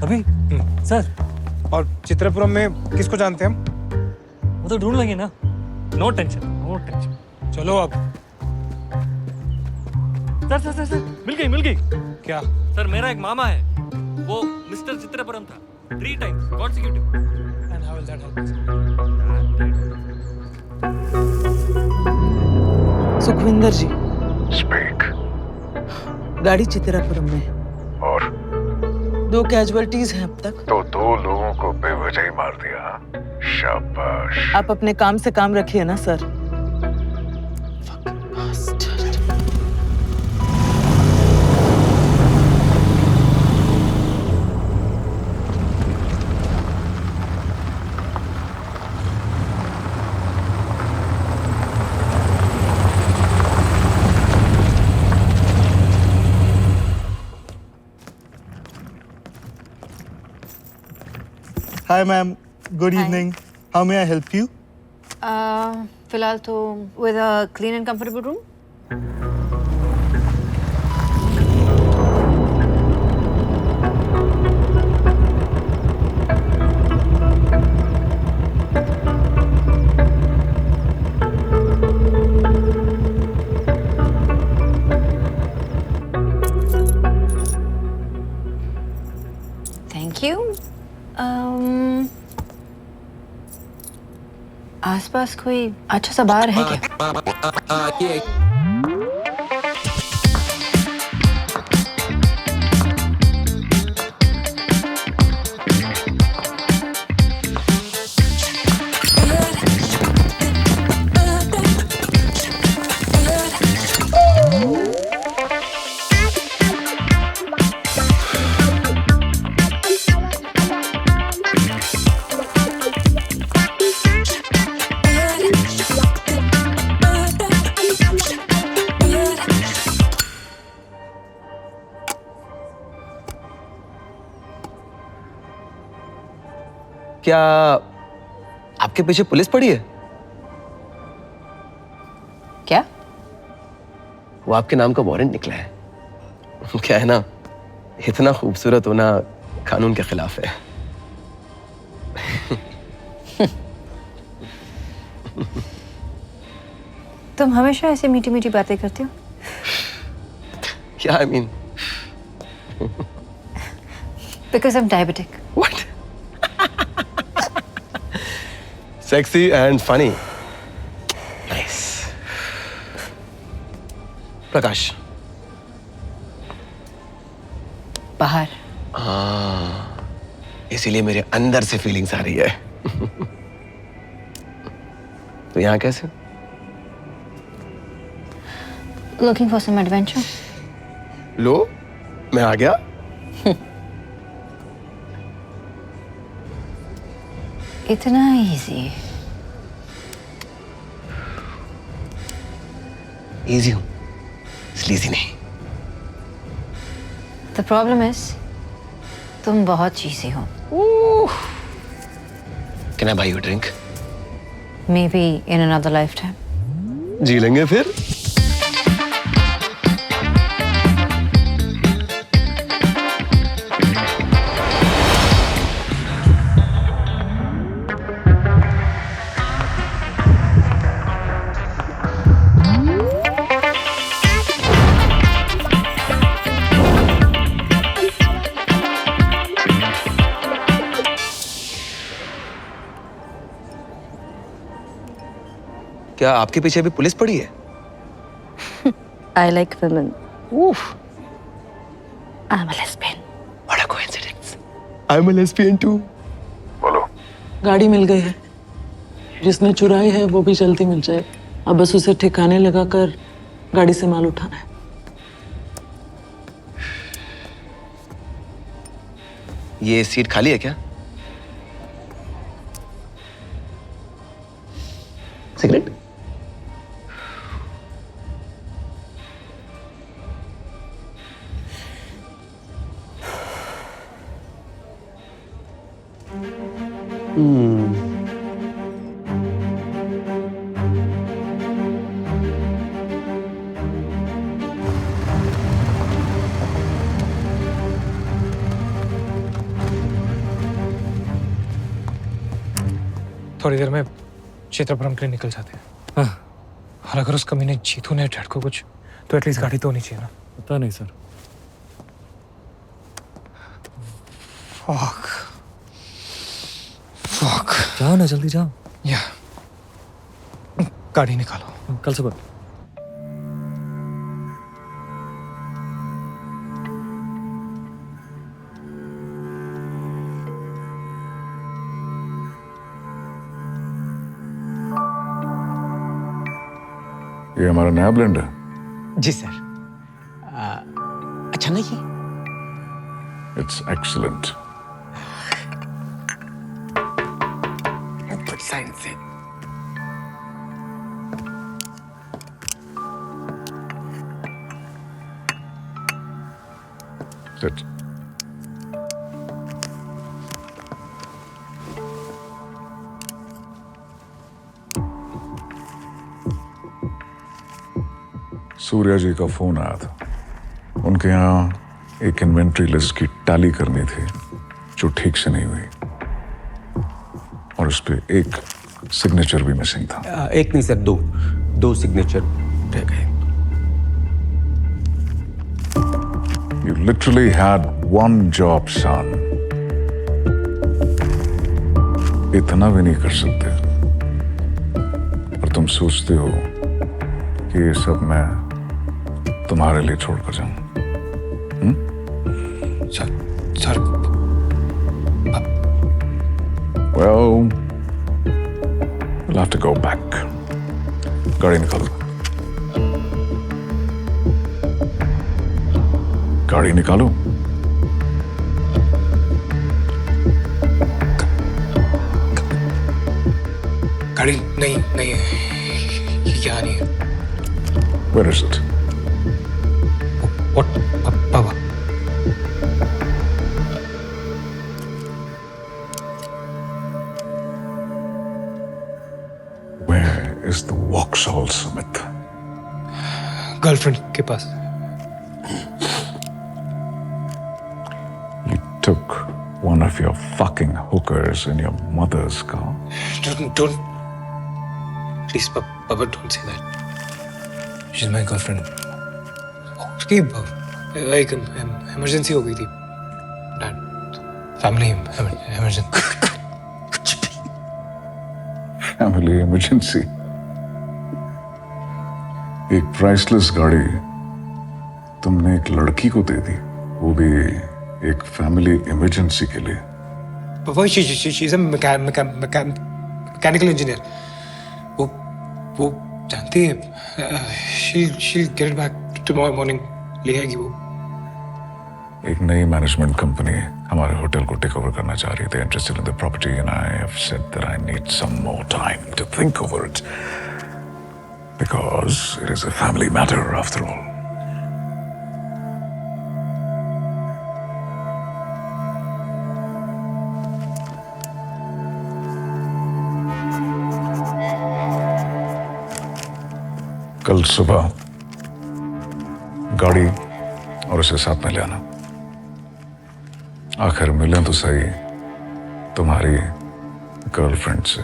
अभी सर, और चित्रपुरम में किसको जानते हैं हम? वो तो ढूंढ लेंगे ना। No tension no tension. चलो अब। सर सर सर सर मिल गई। क्या? सर मेरा एक मामा है, वो मिस्टर चित्रपुरम था 3 times consecutive। And how will that help us? Sukhwinder ji, speak. गाड़ी चित्रापुरम में है। और 2 कैजुअलिटीज हैं अब तक। तो 2 लोगों को बेवजह ही मार दिया। शाबाश। आप अपने काम से काम रखिए ना sir. Hi, ma'am. Good Hi. evening. How may I help you? फिलहाल तो with a clean and comfortable room. Thank you. आसपास कोई अच्छा सा बार है क्या? क्या आपके पीछे पुलिस पड़ी है? क्या? वो आपके नाम का वारंट निकला है। क्या है ना, इतना खूबसूरत होना कानून के खिलाफ है। तुम हमेशा ऐसे मीठी मीठी बातें करते हो? क्या I mean? Because I'm diabetic. What? Sexy and funny. Nice. प्रकाश। बाहर। इसीलिए मेरे अंदर से फीलिंग्स आ रही है। तो यहाँ कैसे? Looking for some adventure? लो, मैं आ गया। इतना इजी? इजी हूं, स्लीजी नहीं। The problem is, तुम बहुत चीज़ी हो। Can I buy you a drink? Maybe in another lifetime. जी लेंगे फिर। क्या आपके पीछे भी पुलिस पड़ी है? I like women. I'm a lesbian. What a coincidence. I'm a lesbian too. बोलो। गाड़ी मिल गई है, जिसने चुराई है वो भी जल्दी मिल जाए। अब बस उसे ठिकाने लगाकर गाड़ी से माल उठाना है। ये सीट खाली है क्या? सिगरेट? थोड़ी देर में क्षेत्रपुरम के लिए निकल जाते हैं। और अगर उस कमीने जीतू ने डैड को कुछ, तो एटलीस्ट गाड़ी तो होनी चाहिए ना। पता नहीं सर। Fuck. Fuck. जाओ ना, जल्दी जाओ। या गाड़ी निकालो। कल सुबह। ये हमारा नया ब्लेंड है। जी सर। अच्छा नहीं है? It's excellent. गुड साइन से। Sit. सूर्या जी का फोन आया था। उनके यहाँ एक इन्वेंट्री लिस्ट की टैली करनी थी जो ठीक से नहीं हुई, और उस पे एक सिग्नेचर भी मिसिंग था। एक नहीं सर, दो सिग्नेचर रह गए। You literally had one job, son. इतना भी नहीं कर सकते, और तुम सोचते हो कि ये सब मैं तुम्हारे लिए छोड़कर जाऊं? Sir Well, we'll have to go back. गाड़ी निकालो। गाड़ी निकालो। गाड़ी नहीं है, यहाँ नहीं है। Where is it? What? Baba. Where is the Vauxhall Summit? Girlfriend के पास। You took one of your fucking hookers in your mother's car. Don't. Please, Baba, don't say that. She's my girlfriend. उसकी एक इमरजेंसी हो गई थी। Family emergency. Family emergency. एक प्राइसलेस गाड़ी तुमने एक लड़की को दे दी, वो भी एक फैमिली इमरजेंसी के लिए। वो she's a mechanical engineer. वो जानती है, she'll get it back tomorrow morning. ले आएगी वो. एक नई मैनेजमेंट कंपनी हमारे होटल को टेक ओवर करना चाह रही थी, interested in the property, and I have said that I need some more time to think over it because it is a family matter after all. कल सुबह गाड़ी और उसे साथ में ले आना. आखिर मिले तो सही तुम्हारी गर्लफ्रेंड से.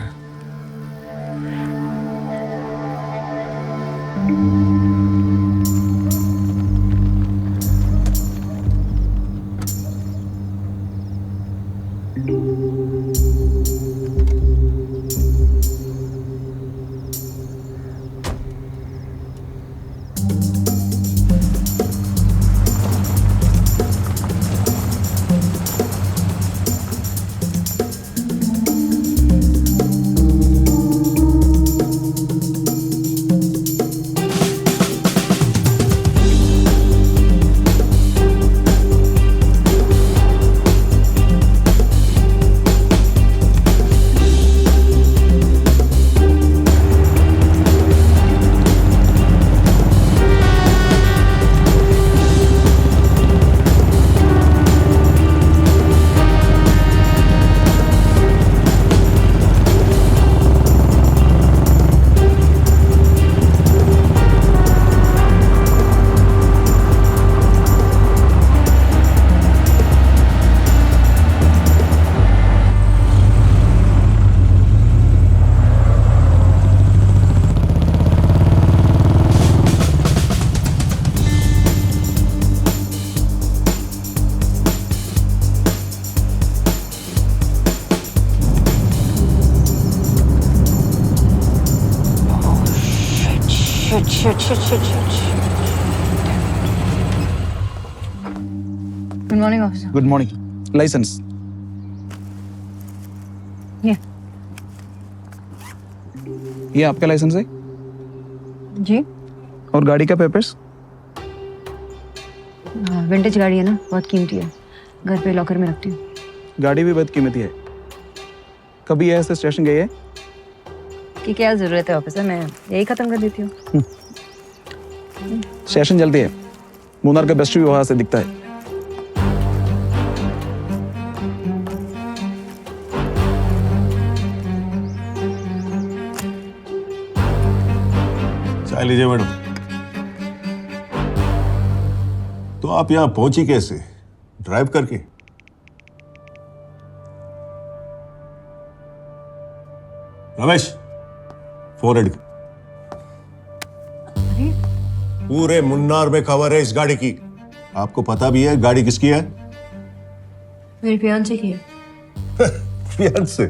Shit. Good morning, officer. Good morning. License. ये आपका लाइसेंस है? जी. और गाड़ी का पेपर्स? विंटेज गाड़ी है ना, बहुत कीमती है. घर पे लॉकर में रखती हूँ. गाड़ी भी बहुत कीमती है. कभी ऐसे स्टेशन गई है? कि क्या जरूरत है ऑफिसर, मैं यही खत्म कर देती हूँ. स्टेशन जल्दी है. मूनार का बेस्ट व्यू वहां से दिखता है. चाय लीजिए मैडम. तो आप यहाँ पहुंची कैसे? ड्राइव करके? Ramesh, phone ready. पूरे मुन्नार में खबर है इस गाड़ी की. आपको पता भी है गाड़ी किसकी है? मेरे फियांसे की है. फियांसे?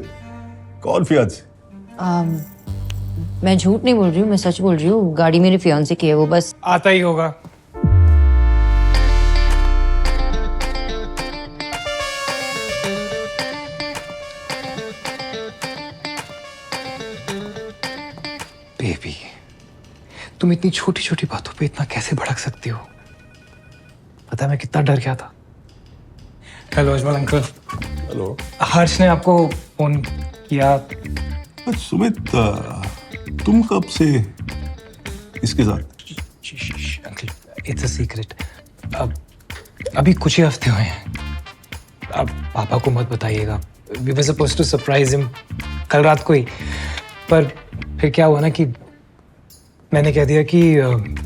कौन फियांसे? मैं झूठ नहीं बोल रही हूँ, मैं सच बोल रही हूँ. गाड़ी मेरे फियांसे की है. वो बस आता ही होगा. बेबी, तुम इतनी छोटी छोटी बातों पे इतना कैसे भड़क सकती हो? पता है मैं कितना डर गया था. Hello Ajmal uncle. हेलो. हर्ष ने आपको फोन किया. सुमित, तुम कब से इसके साथ? Uncle, it's a secret. अभी कुछ ही हफ्ते हुए हैं. अब पापा को मत बताइएगा. We were supposed to surprise him कल रात को ही. पर फिर क्या हुआ ना कि मैंने कह दिया कि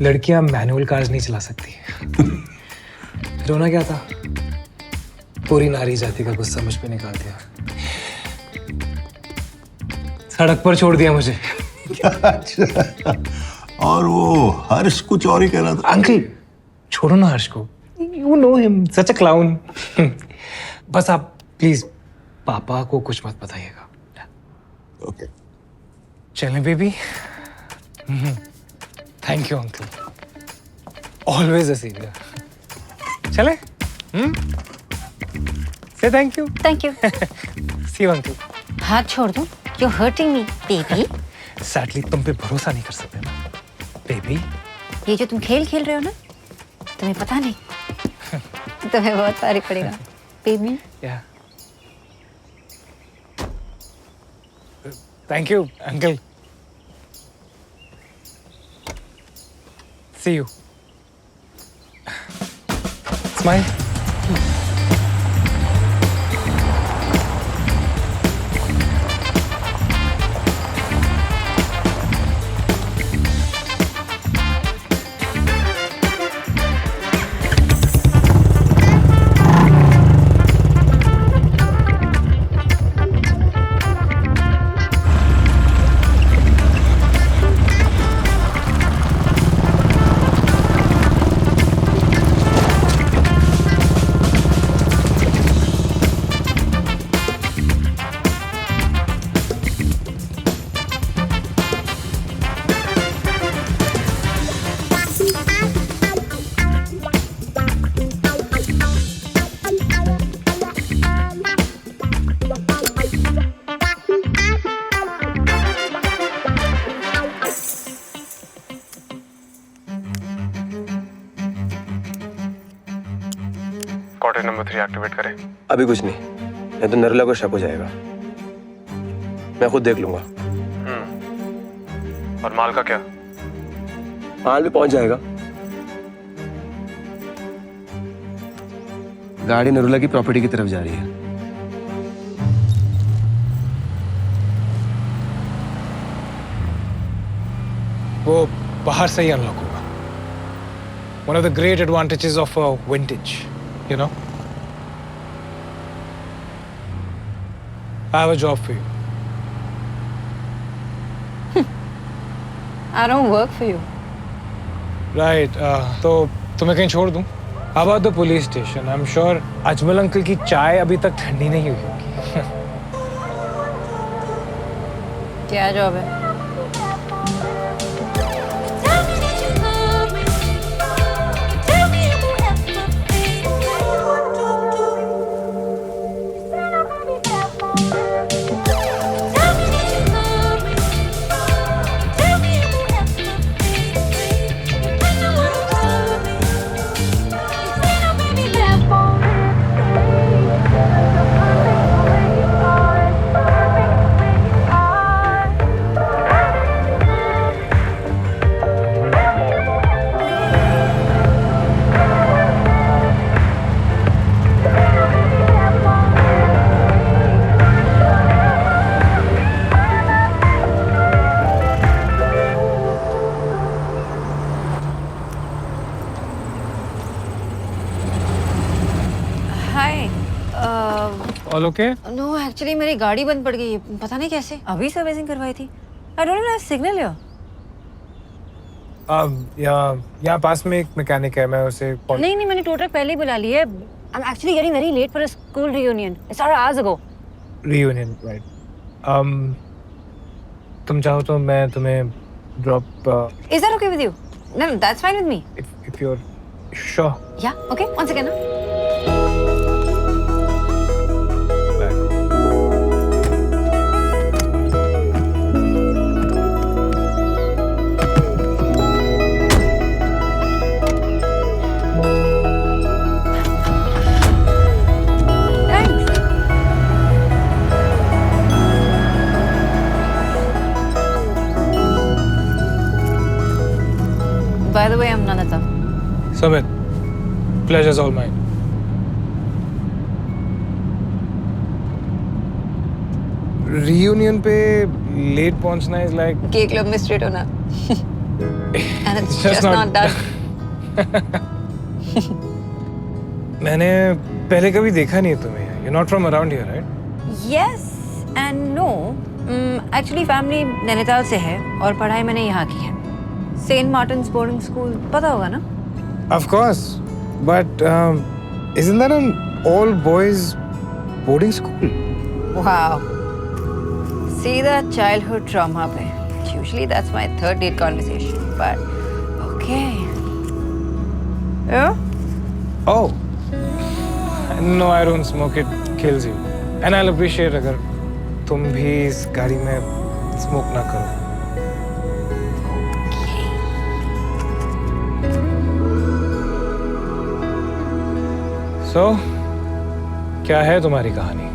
लड़कियां मैनुअल कार्स नहीं चला सकती. फिर होना क्या था, पूरी नारी जाति का गुस्सा मुझ पे निकाल दिया. सड़क पर छोड़ दिया मुझे. और वो हर्ष कुछ और ही कह रहा था. अंकल छोड़ो ना हर्ष को. You know him, such a clown. बस आप प्लीज पापा को कुछ मत बताइएगा. ओके. चलें baby. Thank you uncle. Always a saviour. चले? Say thank you. Thank you. See you, uncle. हाथ छोड़ दो. You're hurting me, baby. Sadly, तुम पे भरोसा नहीं कर सकते ना, baby. ये जो तुम खेल खेल रहे हो ना, तुम्हें पता नहीं. तुम्हें बहुत भारी पड़ेगा, baby. Yeah. Thank you, uncle. See you. Smile. Quarter number 3 activate करें। अभी कुछ नहीं, नहीं तो नरला को शक हो जाएगा। मैं खुद देख लूंगा। और माल का क्या? माल भी पहुंच जाएगा। गाड़ी नरुला की प्रॉपर्टी की तरफ जा रही है। वो बाहर से ही अनलॉक होगा। One of the great advantages of a vintage, you know. I have a job for you. I don't work for you. Right. तो तुम्हें कहीं छोड़ दूं? How about the police station? I'm sure Ajmal uncle की चाय अभी तक ठंडी नहीं हुई होगी। क्या जॉब है? All okay? No, actually मेरी गाड़ी बंद पड़ गई है। पता नहीं कैसे। अभी सर्विसिंग करवाई थी। I don't even have signal here. यहाँ पास में एक मैकेनिक है, मैं उसे नहीं, मैंने टो ट्रक पहले ही बुला लिया है। I'm actually getting very late for a school reunion. It started hours ago. Reunion, right? तुम चाहो तो मैं तुम्हें drop. Is that okay with you? No, that's fine with me. If you're sure. Yeah, okay. One second. By the way, I'm Nanata. Sumit, pleasure's all mine. Reunion पे late पहुंचना is like K club में straight होना. And it's just not done. मैंने पहले कभी देखा नहीं है तुम्हें. You're not from around here, right? Yes and no. Actually family Nainital से है और पढ़ाई मैंने यहाँ की है. St. Martin's boarding school, पता होगा ना? Of course, but isn't that an all boys boarding school? Wow. See that childhood trauma पे. Usually that's my third date conversation, but okay. Yeah? Oh. No, I don't smoke it. kills you. And I'll appreciate अगर तुम भी इस गाड़ी में स्मोक ना करो. So, क्या है तुम्हारी कहानी?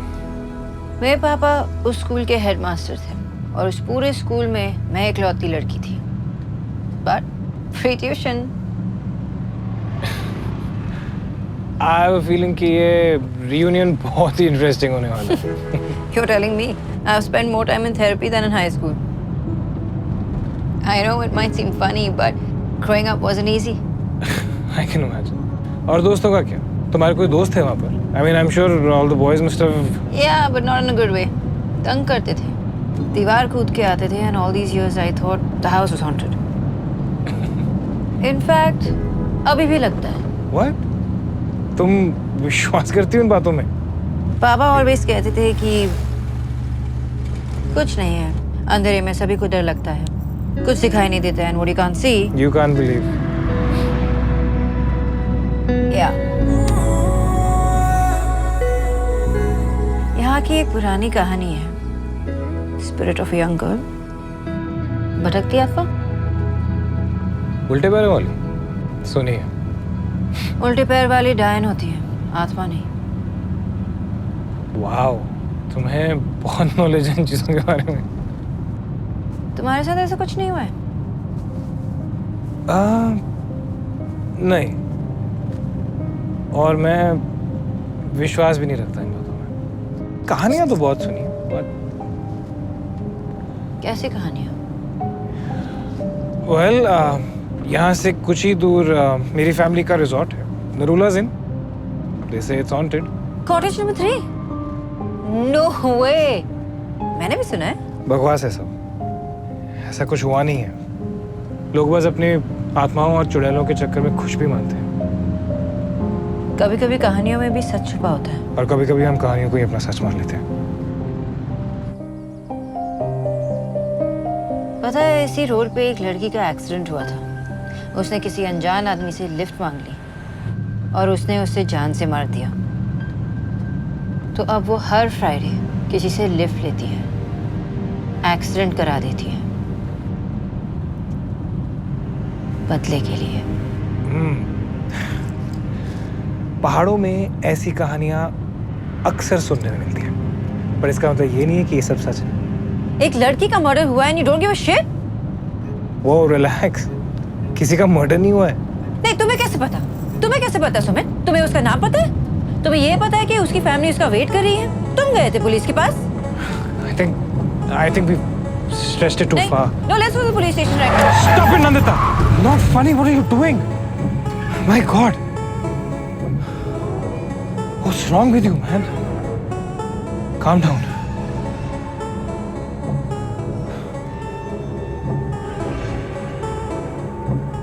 मेरे पापा उस स्कूल के हेडमास्टर थे और उस पूरे स्कूल में मैं इकलौती लड़की थी. But free tuition. I have a feeling कि ये reunion बहुत ही interesting होने वाला है. You're telling me I've spent more time in therapy than in high school. I know it might seem funny, but growing up wasn't easy. I can imagine. और दोस्तों का क्या? तुम्हारे कोई दोस्त है वहाँ पर? I mean, I'm sure all the boys must have. Yeah, but not in a good way. तंग करते थे. दीवार कूद के आते थे, and all these years I thought the house was haunted. In fact, अभी भी लगता है. What? तुम विश्वास करती हो उन बातों में? पापा ऑलवेज कहते थे कि कुछ नहीं है, अंधेरे में सभी को डर लगता है, कुछ दिखाई नहीं देता है, and what you can't see. You can't believe. Yeah. यहाँ की एक पुरानी कहानी है. Spirit of a young girl. भटकती आत्मा. उल्टे पैर वाली? सुनिए. उल्टे पैर वाली डायन होती है, आत्मा नहीं. वाओ, तुम्हें बहुत नॉलेज है इन चीजों के बारे में. तुम्हारे साथ ऐसा कुछ नहीं हुआ है? नहीं. और मैं विश्वास भी नहीं रखता इन बातों में. कहानियां तो बहुत सुनी है, but कैसी कहानियां? well, यहाँ से कुछ ही दूर मेरी फैमिली का रिजॉर्ट है, Narula's inn. They say it's haunted. Cottage number 3? No way. मैंने भी सुना है. बकवास है सब. ऐसा कुछ हुआ नहीं है. लोग बस अपनी आत्माओं और चुड़ैलों के चक्कर में खुश भी मानते हैं. कभी-कभी कहानियों में भी सच छुपा होता है. और कभी-कभी हम कहानियों को ही अपना सच मान लेते हैं. पता है, इसी रोड पे एक लड़की का एक्सीडेंट हुआ था. उसने किसी अनजान आदमी से लिफ्ट मांग ली और उसने उसे जान से मार दिया. तो अब वो हर फ्राइडे किसी से लिफ्ट लेती है, एक्सीडेंट करा देती है, बदले के लिए. पहाड़ों में ऐसी कहानियां अक्सर सुनने में मिलती हैं, पर इसका मतलब ये नहीं है कि ये सब सच है. एक लड़की का मर्डर हुआ है and you don't give a shit? वो रिलैक्स, किसी का मर्डर नहीं हुआ है. नहीं, तुम्हें कैसे पता? तुम्हें कैसे पता सुमित? तुम्हें उसका नाम पता है? तुम्हें ये पता है कि उसकी फैमिली उसका वेट कर रही है? तुम गए थे पुलिस के पास? I think we stretched it too far. No, let's go to the police station right now. Stop it, Nandita! Not funny. What are you doing? My God. What's wrong with you, man? Calm down.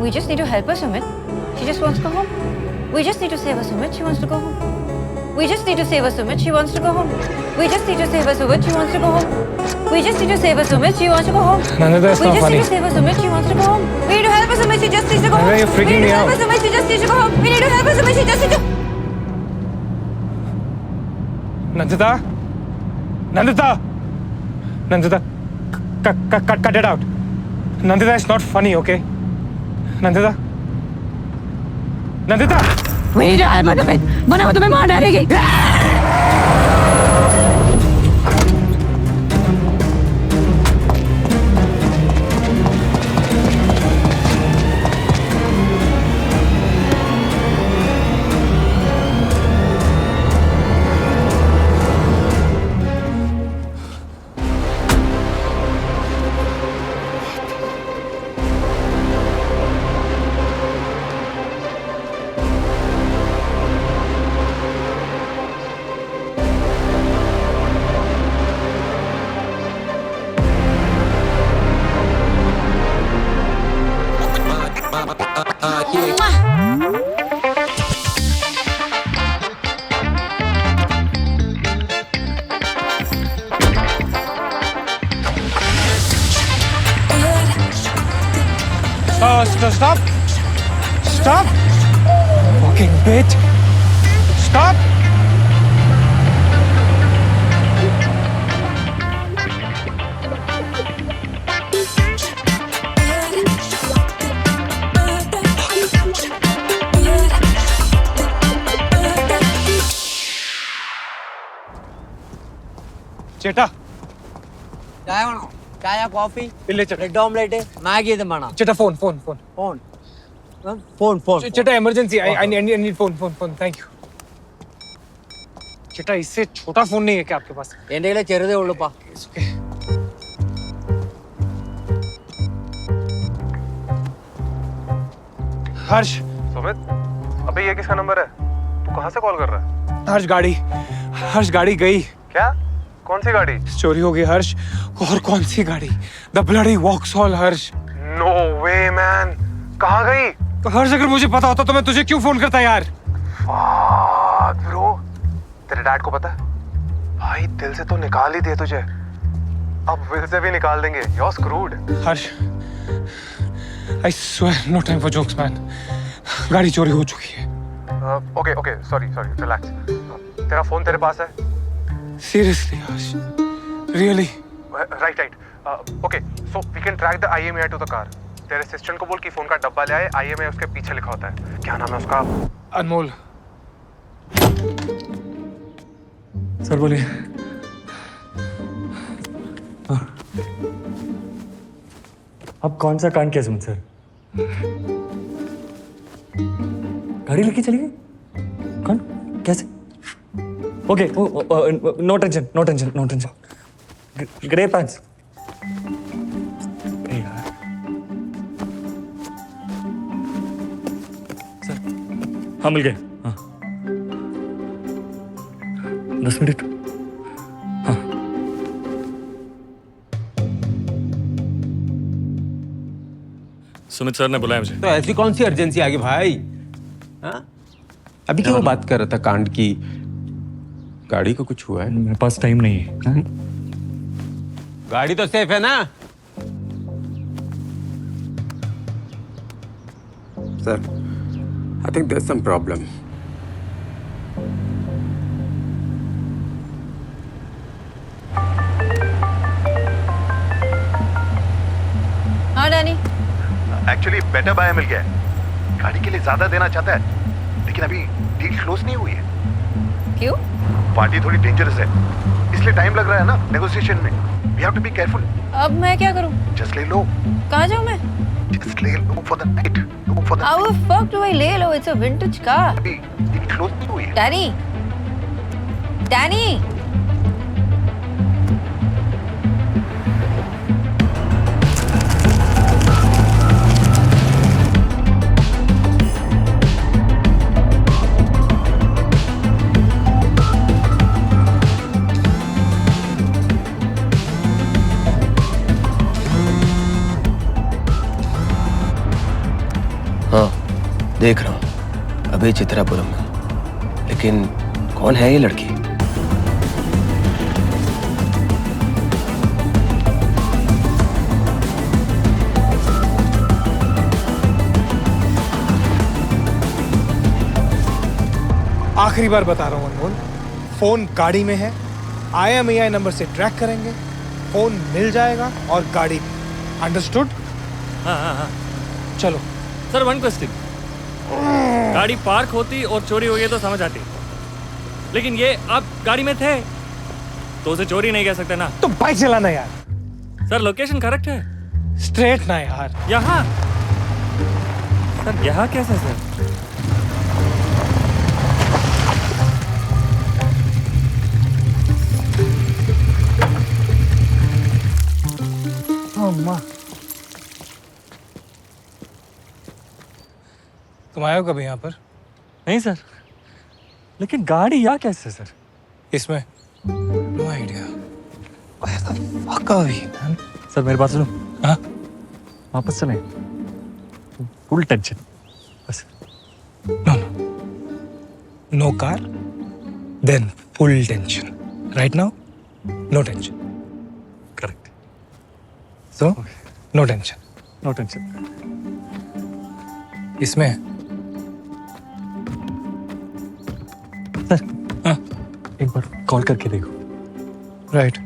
We just need to help her, Sumit. She just wants to go home. We just need to save her, Sumit. She wants to go home. We just need to save her, Sumit. She wants to go home. We just need to save her, Sumit. She wants to go home. We just need to save her, Sumit. She wants to go home. Nandita, it's We not just funny. need to save her, Sumit. She wants to go home. We need to help her, Sumit. She just needs to go home. Nandita, you're freaking me out. We need to help her, Sumit. She just needs to go home. We need to help her, Sumit. She just needs to. Nandita? Nandita? Nandita? Cut it out. Nandita, it's not funny, okay? Nandita? Nandita? वही डाल मत तुम्हें, वरना वो तुम्हें मार डालेगी. Stop! Stop! Fucking bitch! Stop! ചേട്ടാ ചായ വേണോ? ചായ കോഫി ഇല്ല ചേട്ടാ. ബ്രെഡ് ഓംലേറ്റ് മാഗി ഇതും വേണം. ചേട്ടാ phone phone phone phone phone phone ചേട്ടാ emergency I need phone phone phone thank you ചേട്ടാ इससे छोटा फोन नहीं है क्या आपके पास? എൻ്റെ കയ്യിലെ ചെറുതേ ഉള്ളൂപ്പാ. It's okay. हर्ष सुमित अबे ये किसका नंबर है? तू कहाँ से कॉल कर रहा है? हर्ष गाड़ी गई. क्या? कौन सी गाड़ी? चोरी हो गई हर्ष. और कौन सी गाड़ी? The bloody Vauxhall Harsh. No way man, कहाँ गई? तो हर्ष अगर मुझे पता होता तो मैं तुझे क्यों फोन करता यार? ब्रो, तेरे डैड को पता है? भाई दिल से तो निकाल ही दिए तुझे, अब विल से भी निकाल देंगे. You're screwed. Harsh I swear no time for jokes man. गाड़ी चोरी हो चुकी है. Okay okay sorry relax. तेरा फोन तेरे पास है? Seriously Harsh really? Right okay so we can track the IMEI to the car. तेरे असिस्टेंट को बोल कि फोन का डब्बा ले आए, IMEI उसके पीछे लिखा होता है. क्या नाम है उसका? अनमोल. सर बोलिए. अब कौन सा कांड किया सुमित सर? गाड़ी लेके चली गई? कौन? कैसे? Okay no tension no tension no tension. Grey pants. Sir हाँ मिल गए. हाँ 10 मिनट. सुमित सर ने बुलाया मुझे. तो ऐसी कौन सी अर्जेंसी आ गई भाई? हाँ? अभी क्या वो बात कर रहा था कांड की? गाड़ी को कुछ हुआ है? मेरे पास टाइम नहीं है. गाड़ी तो सेफ है ना? Sir, I think there's some problem. हाँ डैनी. एक्चुअली बेटर बाय मिल गया है. गाड़ी के लिए ज्यादा देना चाहता है, लेकिन अभी डील क्लोज नहीं हुई है. क्यों? पार्टी थोड़ी डेंजरस है, इसलिए टाइम लग रहा है ना नेगोशिएशन में. We have to be careful. अब मैं क्या करूं? जस्ट ले लो. कहाँ जाऊं मैं? जस्ट ले लो for the night. Low for the How the fuck do I lay low? It's a vintage car. अभी डील क्लोज नहीं हुई है. Danny. Danny. हाँ देख रहा हूँ अभी चित्रापुरम में. लेकिन कौन है ये लड़की? आखिरी बार बता रहा हूँ अनमोल, फोन गाड़ी में है. IMEI नंबर से ट्रैक करेंगे, फोन मिल जाएगा और गाड़ी भी. अंडरस्टूड? हाँ. चलो. Sir one question. गाड़ी पार्क होती और चोरी हो गई तो समझ आती, लेकिन ये आप गाड़ी में थे तो उसे चोरी नहीं कह सकते ना. तो बाइक चलाना यार. सर लोकेशन करेक्ट है. स्ट्रेट ना यार. यहाँ सर, यहाँ कैसे सर? अम्मा तुम आए हो कभी यहाँ पर? नहीं सर, लेकिन गाड़ी यहाँ कैसे सर? इसमें no idea. Fuck are we, man? Sir मेरे पास सुनो. हाँ? वापस चलें. फुल टेंशन बस. No car, then full tension. Right now, no tension. Correct. So, no tension. No tension. इसमें सर हाँ एक बार कॉल करके देखो. राइट.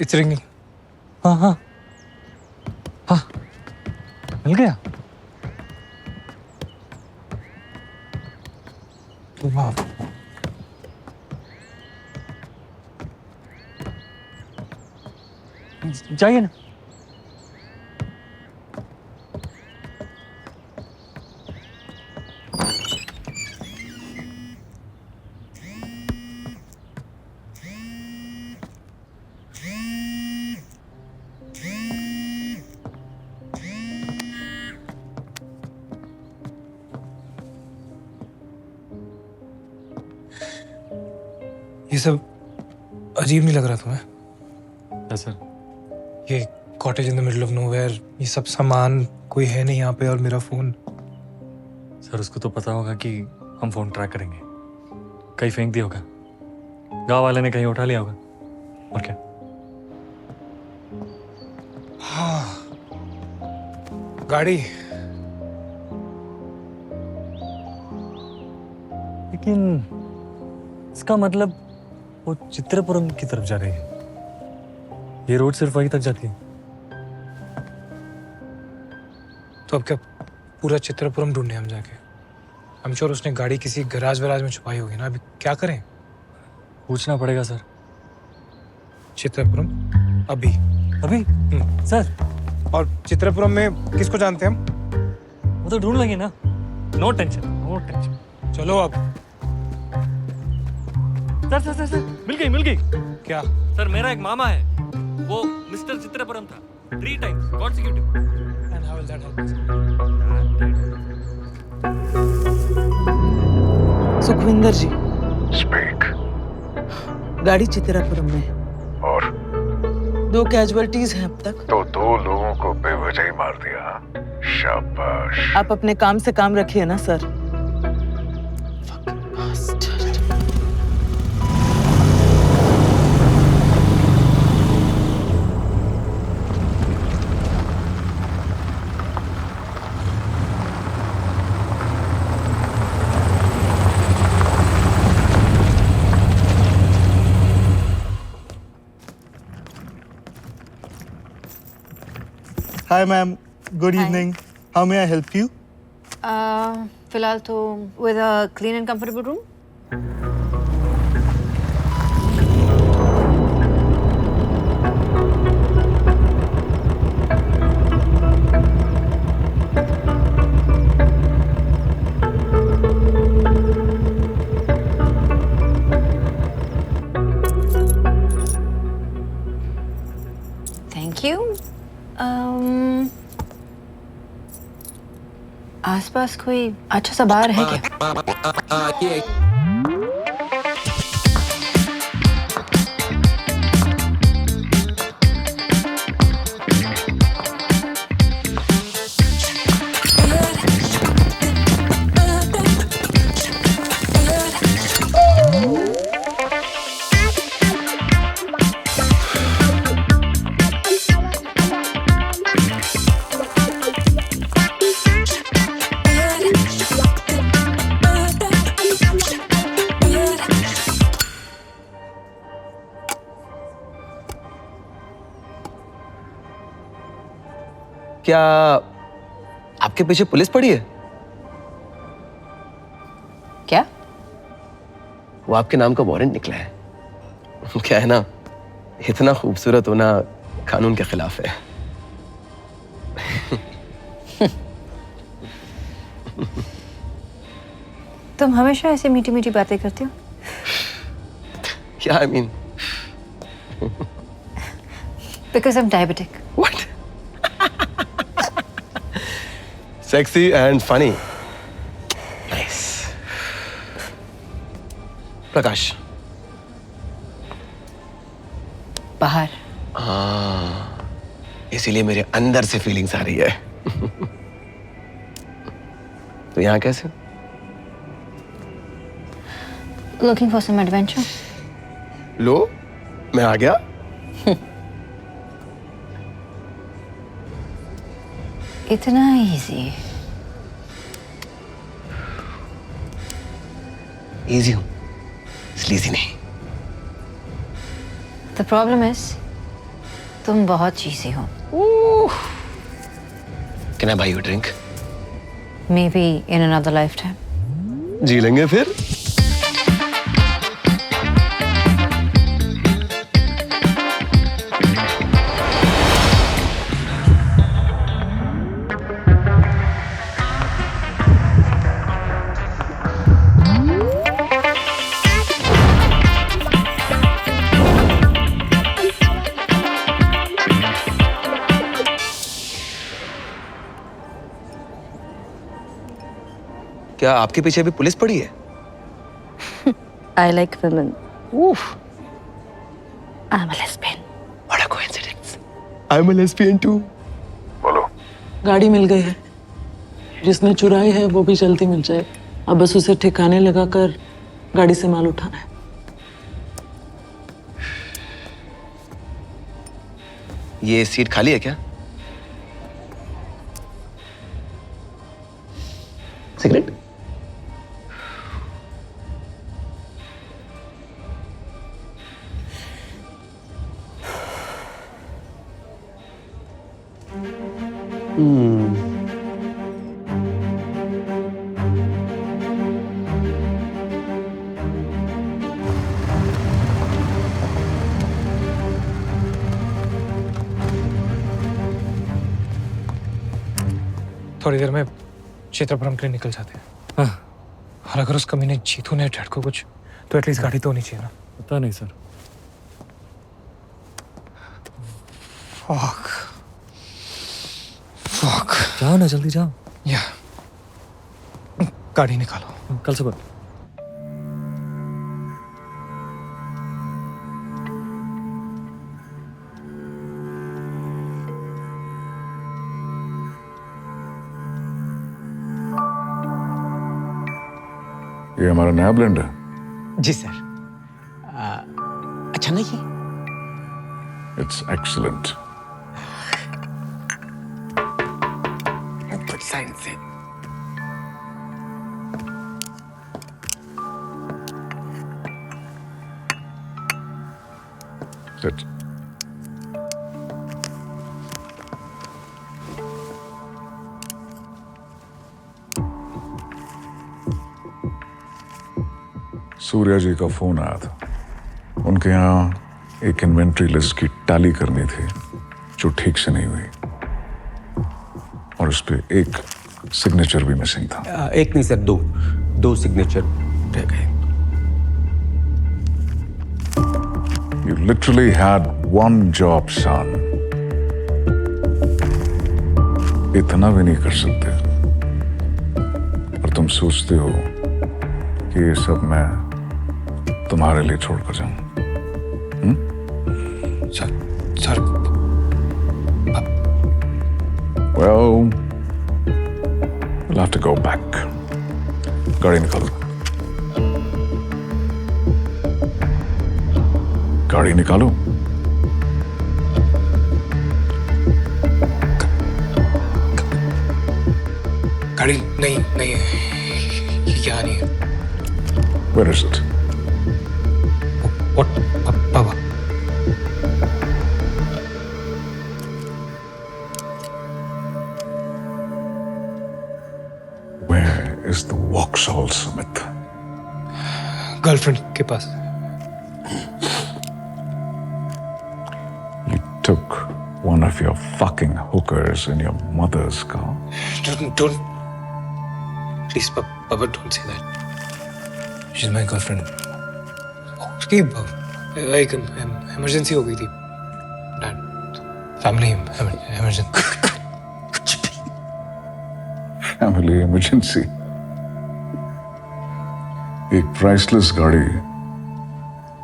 It's ringing. हाँ हाँ हाँ मिल गया. वाह. जाइए ना। ये सब अजीब नहीं लग रहा तुम्हें? क्या सर? ये cottage in the middle of nowhere, ये सब सामान, कोई है नहीं यहाँ पे, और मेरा फोन। सर उसको तो पता होगा कि हम फोन ट्रैक करेंगे, कहीं फेंक दिया होगा, गांव वाले ने कहीं उठा लिया होगा, और क्या? हाँ, गाड़ी। लेकिन इसका मतलब वो चित्रपुरम की तरफ जा रही है। ये रोड सिर्फ वहीं तक जाती है। तो अब क्या पूरा चित्रपुरम ढूंढे हम जाके? आई एम श्योर उसने गाड़ी किसी गराज वराज में छुपाई होगी ना। अभी क्या करें? पूछना पड़ेगा सर। चित्रपुरम अभी अभी सर, और चित्रपुरम में किसको जानते हैं हम? वो तो ढूंढ लेंगे ना। No tension, no tension. चलो अब। सर सर सर मिल गई। क्या? सर मेरा एक मामा है, वो मिस्टर चित्रपुरम था 3 times consecutive. And how will that help us? Sukhwinder ji, speak. गाड़ी चितरापुरम में है। और 2 कैजुअलिटीज हैं अब तक। तो 2 लोगों को बेवजह ही मार दिया। शाबाश। आप अपने काम से काम रखिए ना sir. Hi, ma'am. Good evening. How may I help you? फिलहाल तो with a clean and comfortable room. Thank you. आसपास कोई अच्छा सा बार है क्या? क्या आपके पीछे पुलिस पड़ी है? क्या? वो आपके नाम का वारंट निकला है। क्या है ना, इतना खूबसूरत होना कानून के खिलाफ है। तुम हमेशा ऐसे मीठी मीठी बातें करते हो? क्या? I mean Because I'm diabetic. What? Sexy and funny. Nice. प्रकाश। बाहर। हाँ, इसीलिए मेरे अंदर से फीलिंग्स आ रही है। तो यहाँ कैसे? Looking for some adventure. लो, मैं आ गया। इतना इजी? इजी हूँ, स्लीजी नहीं। The problem is, तुम बहुत चीज़ी हो। Can I buy you a drink? Maybe in another lifetime. जी लेंगे फिर। क्या आपके पीछे भी पुलिस पड़ी है? I like women. Oof. I'm a lesbian. What a coincidence. I'm a lesbian too. बोलो। गाड़ी मिल गई है, जिसने चुराई है वो भी जल्दी मिल जाए। अब बस उसे ठिकाने लगाकर गाड़ी से माल उठाना है। ये सीट खाली है क्या? सिगरेट? थोड़ी देर में क्षेत्रपुरम के लिए निकल जाते हैं। और अगर उस कमीने जीतू ने डैड को कुछ तो एटलीस्ट गाड़ी तो होनी चाहिए ना। पता नहीं सर। Fuck fuck. जाओ ना, जल्दी जाओ। या गाड़ी निकालो कल सुबह। ये हमारा नया ब्लेंड है। जी सर। अच्छा नहीं है? It's excellent. गुड साइंस है। Sit. सूर्या जी का फोन आया था। उनके यहाँ एक इन्वेंट्री लिस्ट की टैली करनी थी जो ठीक से नहीं हुई, और उस पे एक सिग्नेचर भी मिसिंग था। एक नहीं सर, दो सिग्नेचर रह गए। You literally had one job, son. इतना भी नहीं कर सकते, और तुम सोचते हो कि ये सब मैं तुम्हारे लिए छोड़कर जाऊं? Sir Well, we'll have to go back. गाड़ी निकालो। गाड़ी निकालो। गाड़ी नहीं नहीं यहाँ नहीं है। Where is it? What? Baba. Where is the Vauxhall, Sumit? Girlfriend के पास। You took one of your fucking hookers in your mother's car. Don't. Please, Baba, don't say that. She's my girlfriend. उसकी एक इमरजेंसी हो गई थी। Family emergency. Family emergency. एक प्राइसलेस गाड़ी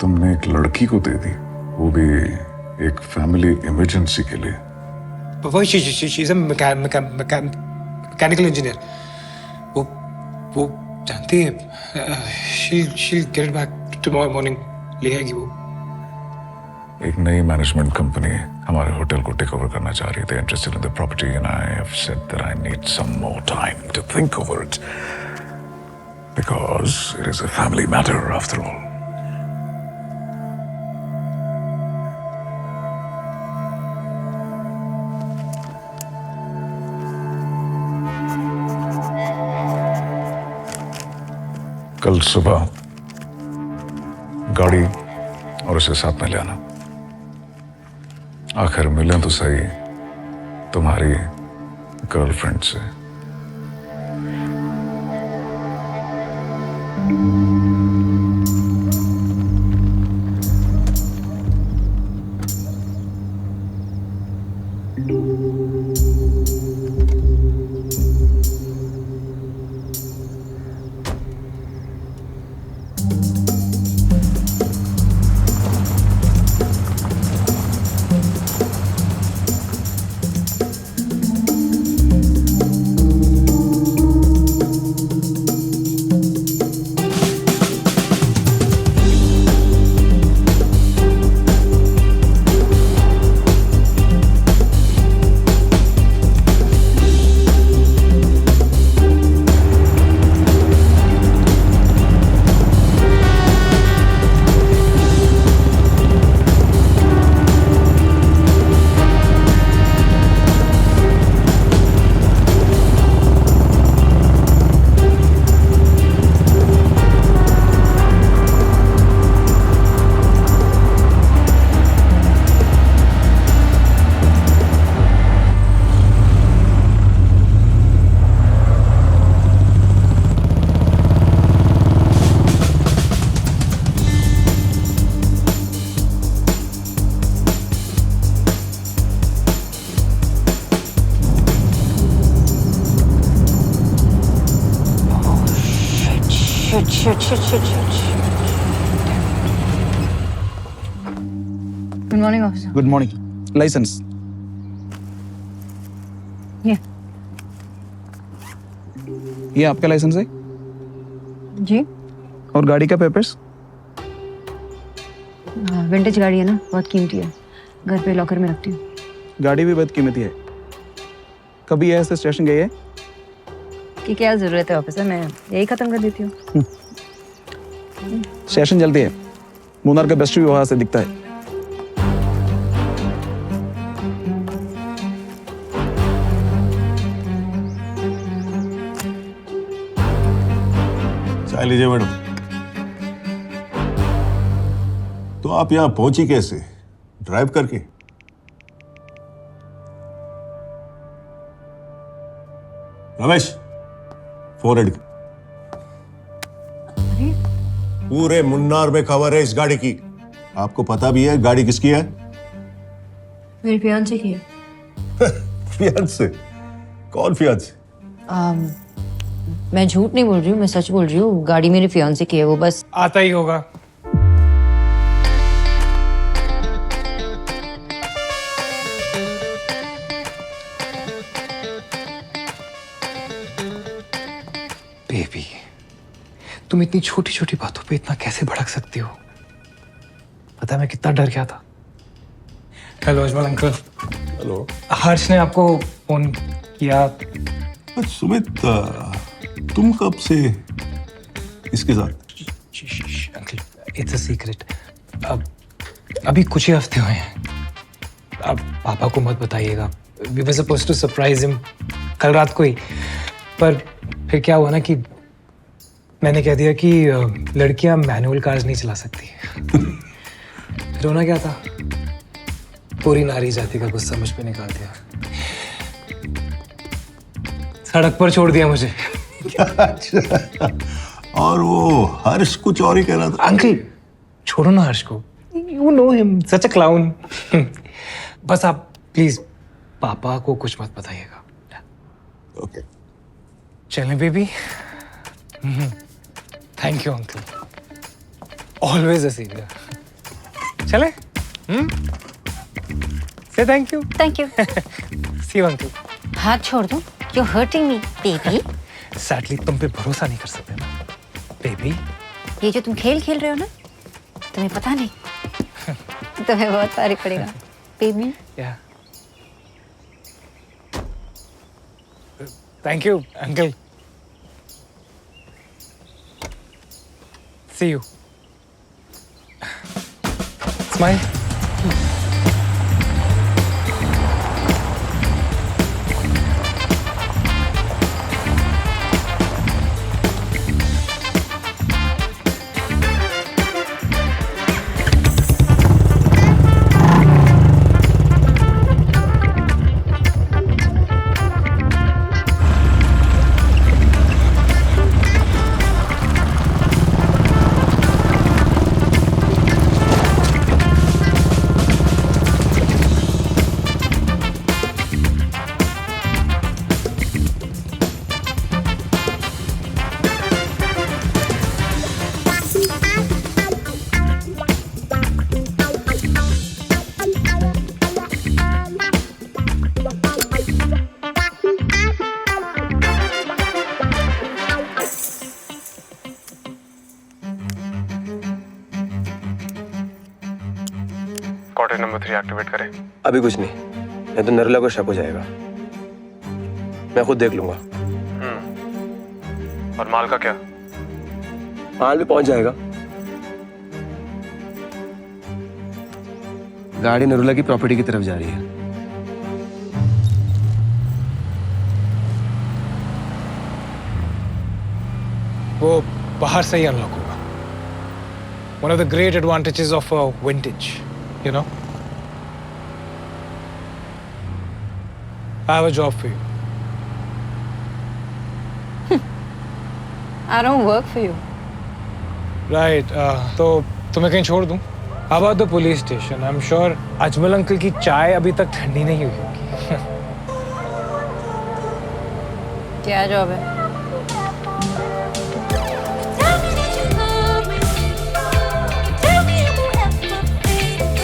तुमने एक लड़की को दे दी, वो भी एक फैमिली इमरजेंसी के लिए। Papa, she's a mechanical engineer. वो जानती है। She'll get it back tomorrow morning. ले आएगी वो। एक नई मैनेजमेंट कंपनी हमारे होटल को टेक ओवर करना चाह रही थी, interested in the property, and I have said that I need some more time to think over it, because it is a family matter after all. कल सुबह गाड़ी और उसे साथ में ले आना। आखिर मिले तो सही तुम्हारी गर्लफ्रेंड से। Good morning officer. Good morning. Licence. ये आपका लाइसेंस है? जी। और गाड़ी का पेपर्स? विंटेज गाड़ी है ना, बहुत कीमती है, घर पे लॉकर में रखती हूँ। गाड़ी भी बहुत कीमती है। कभी ऐसे स्टेशन गए हैं? कि क्या जरूरत है ऑफिसर, मैं यही खत्म कर देती हूँ। स्टेशन जल्दी है। मुन्नार का बेस्ट व्यू वहां से दिखता है। चाय लीजिए मैडम। तो आप यहाँ पहुंची कैसे? ड्राइव करके? रमेश, फॉरवर्ड। पूरे मुन्नार में खबर है इस गाड़ी की। आपको पता भी है गाड़ी किसकी है? मेरी फियांसे की है। फियांसे? कौन फियांसे? मैं झूठ नहीं बोल रही हूँ, मैं सच बोल रही हूँ। गाड़ी मेरे फियांसे की है, वो बस आता ही होगा। बेबी, तुम इतनी छोटी छोटी बातों पे इतना कैसे भड़क सकती हो? पता है मैं कितना डर गया था। Hello Ajmal uncle. हेलो। हर्ष ने आपको फोन किया? सुमित, तुम कब से इसके साथ? Uncle, it's a secret. अभी कुछ ही हफ्ते हुए हैं। अब पापा को मत बताइएगा। We were supposed to surprise him कल रात को ही, पर फिर क्या हुआ ना कि मैंने कह दिया कि लड़कियां मैनुअल कार्स नहीं चला सकती। फिर होना क्या था, पूरी नारी जाति का गुस्सा मुझ पे निकाल दिया, सड़क पर छोड़ दिया मुझे। और वो हर्ष कुछ और ही कह रहा था। अंकल छोड़ो ना हर्ष को, you know him, such a clown. बस आप प्लीज पापा को कुछ मत बताइएगा। ओके। चलें baby? Thank you uncle, always a senior. चलें? Say thank you. Thank you. See you uncle. हाथ छोड़ दो, you hurting me baby. Sadly तुम पे भरोसा नहीं कर सकते ना बेबी। ये जो तुम खेल खेल रहे हो ना, तुम्हें पता नहीं, तुम्हें बहुत भारी पड़ेगा बेबी। या thank you uncle. See you. Smile. Quarter number 3 activate करें। अभी कुछ नहीं, नहीं तो नरला को शक हो जाएगा। मैं खुद देख लूंगा। और माल का क्या? माल भी पहुंच जाएगा। गाड़ी नरुला की प्रॉपर्टी की तरफ जा रही है। वो बाहर से ही अनलॉक होगा। One of the great advantages of a vintage, you know. I have a job for you. I don't work for you. Right. तो तुम्हें कहीं छोड़ दूं? How about the police station? I'm sure Ajmal uncle की चाय अभी तक ठंडी नहीं हुई होगी। क्या जॉब है?